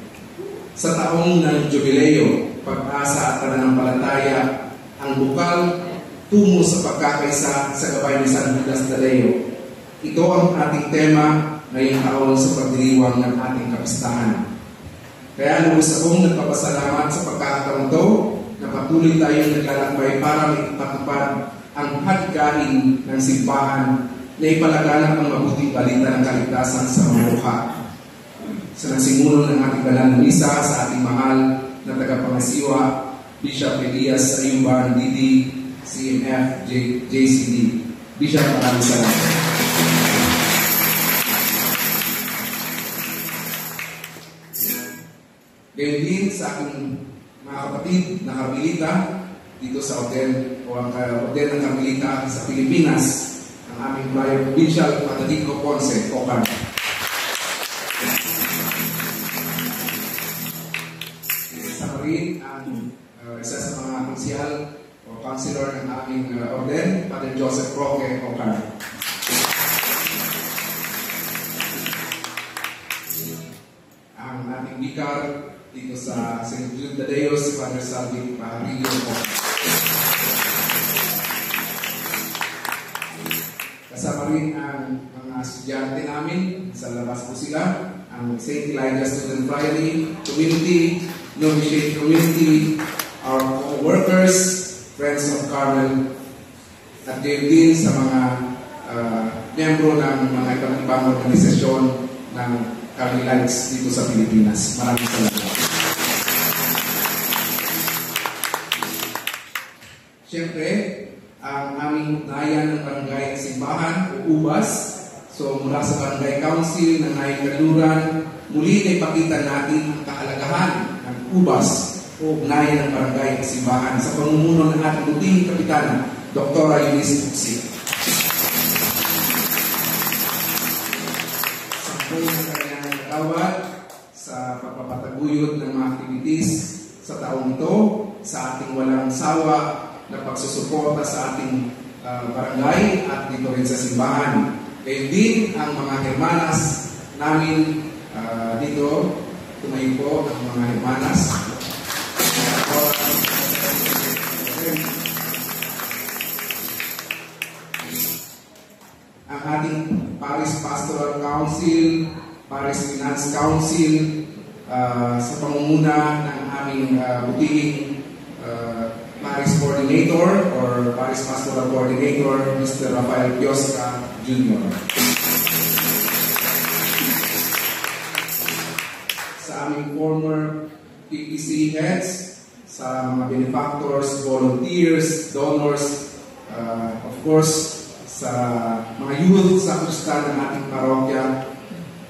Sa taong ng Jubileo, pag-asa at pananampalataya, ang bukal tungo sa pagkakaisa sa gabay ni San Judas Tadeo. Ito ang ating tema ngayong taon sa pagdiriwang ng ating kapistahan. Kaya lubos akong nagpapasalamat sa pagkakataon ito na patuloy tayong naglalakbay para maipatupad ang hadgain ng simbahan na ipalaganap ang mabuting balita ng kaligtasan sa mga mukha. Sa nagsimulo ng ating banal na misa sa ating mahal na tagapangasiwa, Bishop Elias Ayumban, DD, CMF, JCD. Bishop, maraming salamat. Gayon din sa aking mga kapatid na Carmelita dito sa Orden o ang Orden ng Carmelita sa Pilipinas, ang aming Mayor Provincial, Patadico Ponce, Ocan. Sa rin ang isa sa mga konsyal o counselor ng aming orden, Padre Joseph Roque Ocan. Ang ating bikar dito sa St. Jude Tadeo, si Padre Salvi Paharillo Ocan. Kasama rin ang mga estudyante namin, sa labas po sila, ang St. Elijah Student Friday Community, Novitiate Community, our co-workers, Friends of Carmel, at gayon din sa mga miyembro ng mga ibang organisasyon ng Carmelites dito sa Pilipinas. Maraming salamat. Siyempre, ang aming ugnayan ng barangay at simbahan o UBAS, so mula sa Barangay Council ng Naykaluran, muli na ipakita natin ang kahalagahan ng UBAS o ugnayan ng barangay at simbahan sa pamumuno ng ating buting kapitana, Dr. Eunice Puxi. Sampung na kanyang nagawad sa pagpapataguyod ng mga activities sa taong ito, sa ating walang sawa na pagsusuporta sa ating barangay at dito rin sa simbahan. Kaya din ang mga hermanas namin dito, tumayo po ang mga hermanas. Ang ating Parish Pastoral Council, Parish Finance Council, sa pangunguna ng aming butihing Parish Coordinator or Parish Pastoral Coordinator, Mr. Rafael Piosca Jr. Sa aming former PPC heads, sa mga benefactors, volunteers, donors, of course, sa mga youth sa kustan ng ating parokya.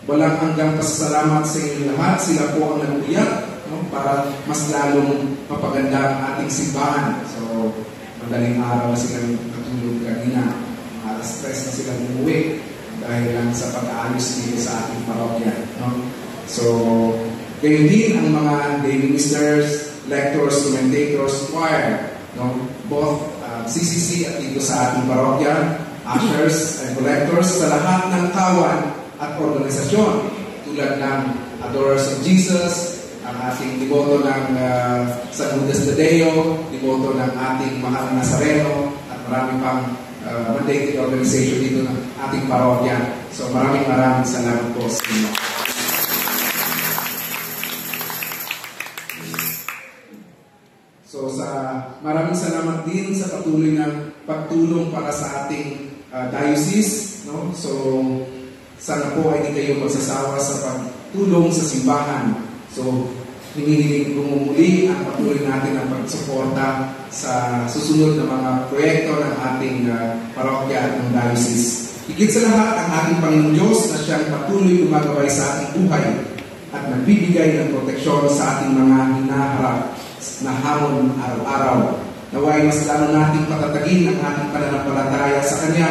Walang hanggang pasasalamat sa inyo lahat. Sila po ang nagpuyat, no, para mas lalong mapaganda ang ating simbahan. So, madaling araw na silang natulog kanina. Alas 3 na silang umuwi dahil lang sa pag-aayos dito sa ating parokya. No? So, gayon din ang mga day ministers, lectors, commentators, choir, no? Both CCC at dito sa ating parokya, ushers and collectors, sa lahat ng kawan at organisasyon tulad ng Adorers of Jesus, ang ating devoto ng San Judas Tadeo, devoto ng ating Mahal Nazareno, at marami pang mandated organization dito ng ating parokya. So maraming salamat po sa inyo. So maraming salamat din sa patuloy ng pagtulong para sa ating diocese, no? So sana po ay hindi kayo magsasawa sa pagtulong sa simbahan. So hinihiling ko muli ang patuloy natin ang pagsuporta sa susunod na mga proyekto ng ating parokya at ng diocese. Higit sa lahat, ang ating Panginoon Diyos na siyang patuloy gumagabay sa ating buhay at nagbibigay ng proteksyon sa ating mga hinaharap na hamon araw-araw. Naway mas lalo nating patatagin ang ating pananampalataya sa Kanya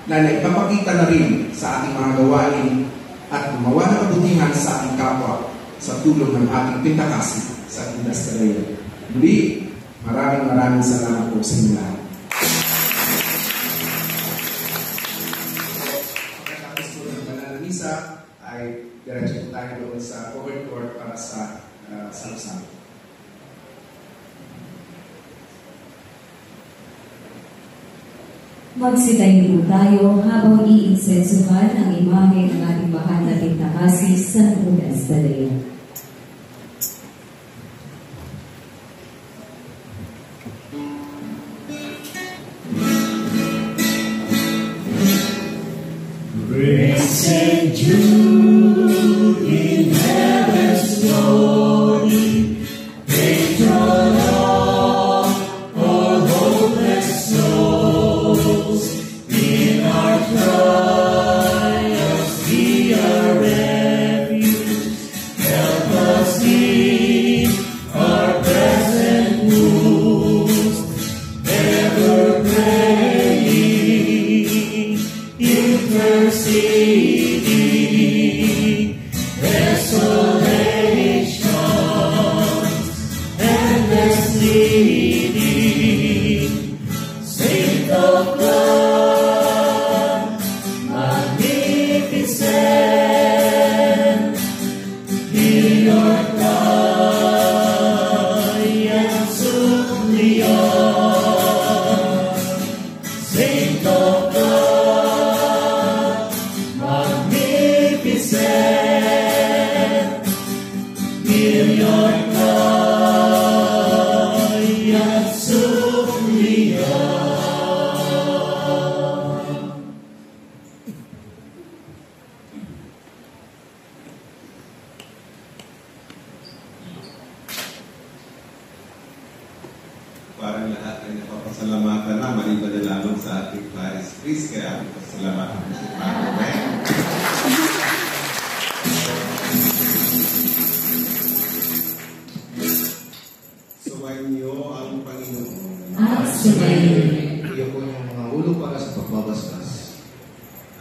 na naipapakita na rin sa ating mga gawain at gumawa ng kabutihan sa ating kapwa sa tulong ng ating Pintakasi sa Judas Tadeo. Muli, maraming salamat po sa inyo lahat. Pagkatapos po ng banal na misa ay diretso po tayo doon sa covered court para sa samsam. Magsitayo po tayo habang iinsensuhan ang imahe ng ating mahal na Pintakasi sa Judas Tadeo. Blessed Jude in heaven's glory, patron of all hopeless souls. In our trials, be our refuge. Help us in our present woes, ever praying, interceding, desolations, endless needing. Saint of God, magnificent, hear your cry and suppliant. Saint of God, magnificent, hear your cry and suppliant. Parang lahat ay napapasalamatan na, maliban na lamang sa ating Paris Priest, kaya pasalamatan na si Father Ben. Suwayin niyo ang Panginoon. At sumayin. Iyo po yung mga ulo para sa pagbabaskas.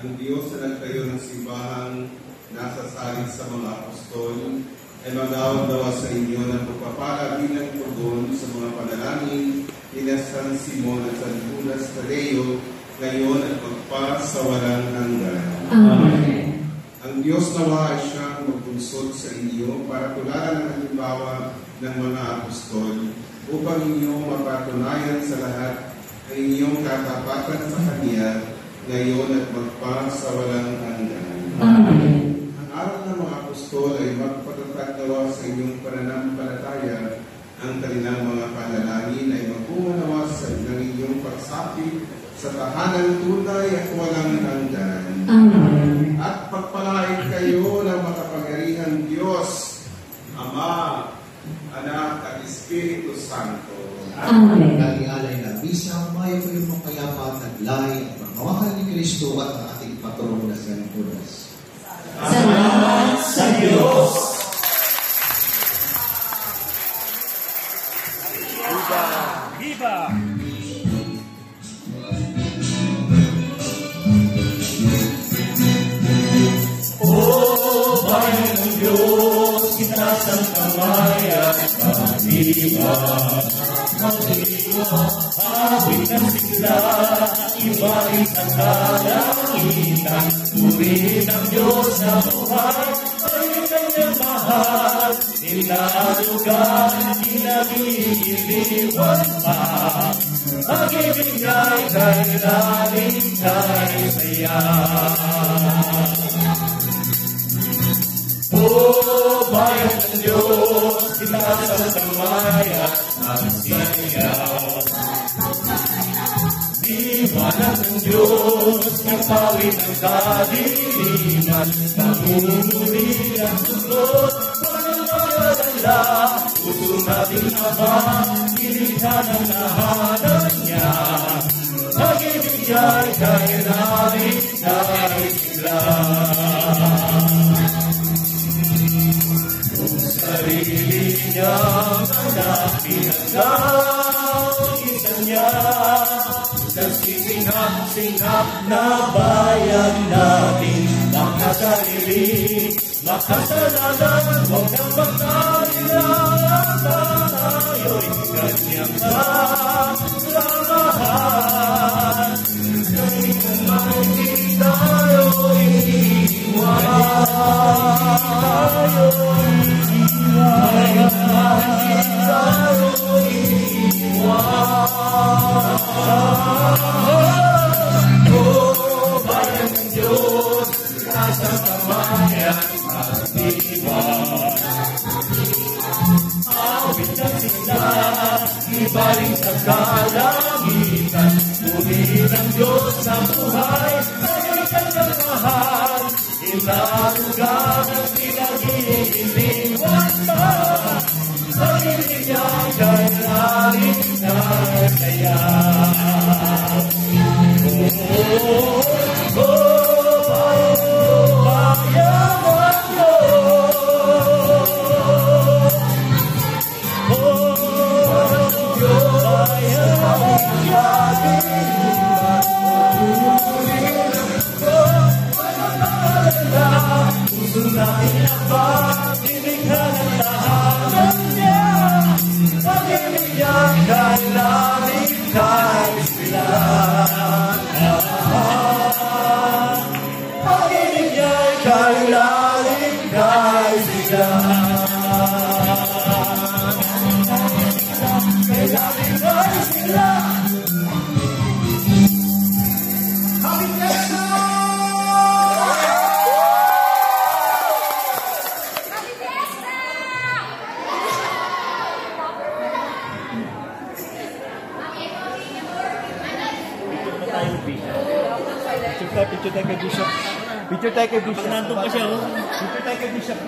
Ang Diyos na nagtayo ng simbahan, nasa salig sa mga apostol, ay magawad nawa sa inyo ng pagpapala bilang tugon sa mga panalangin ni San Simon at San Judas Tadeo, ngayon at magpa sa walang hanggan. Amen. Ang Diyos nawa ay siyang magbunsod sa inyo para tularan ang halimbawa ng mga apostol upang inyong mapatunayan sa lahat ang inyong katapatan sa Kanya ngayon at magpa sa walang hanggan. Amen. Ang aral ng mga apostol ay magpatatag nawa sa inyong pananampalataya. Ang kanilang mga panalangin ay magpumanawa sa inyong pagsapit sa tahanang tunay at walang hanggan. Amen. At pagpalain kayo ng makapangyarihang Diyos, Ama, Anak at Espiritu Santo. Amen. Nag-ialay na bisang maya ko yung mapayapa at naglay at pangawakal ni Kristo at ang ating patrong na San Judas. Salamat sa Diyos! Viva! O bayan ng Diyos, itaas ang kamay at pag-iba. Mag-iwa, awit ng sigla, ibalik ang kalangitan. Purihin ang Diyos na buhay, ay kanyang mahal. Inalugan, inagiliwan pa. Mag-ibigay kay namin kay saya. O bayan ng Diyos, itaas ang kamay at magsiyaw. Diwanag ng Diyos, napawin ang kadiliman. Pangunguli ang sugot, pagkakalala. Puso natin naman, ilihan ang nahanan niya. Mag-ibigay kay namin kay sigla. Sarili niyang anak, pinagkakitan niya. Nagsisinghap-singhap na bayan natin. Makasarili, makasalanan, huwag nang magkailangan. Tayo'y kanyang samahan. Kahit naman di tayo'y iwan. Oh, bayan ng Diyos, nasa kamayan at iwan. Awit na sila, ibaling sa kalangitan. Purihin ang Diyos sa buhay, ay kanyang mahal. Ilarugan ang pinag-iiliwan pa. Pag-ibigay kay namin kay kaya. Picture tayo kay Bishop. Picture tayo kay Bishop. Nandun pa siya, oh. Picture tayo kay Bishop.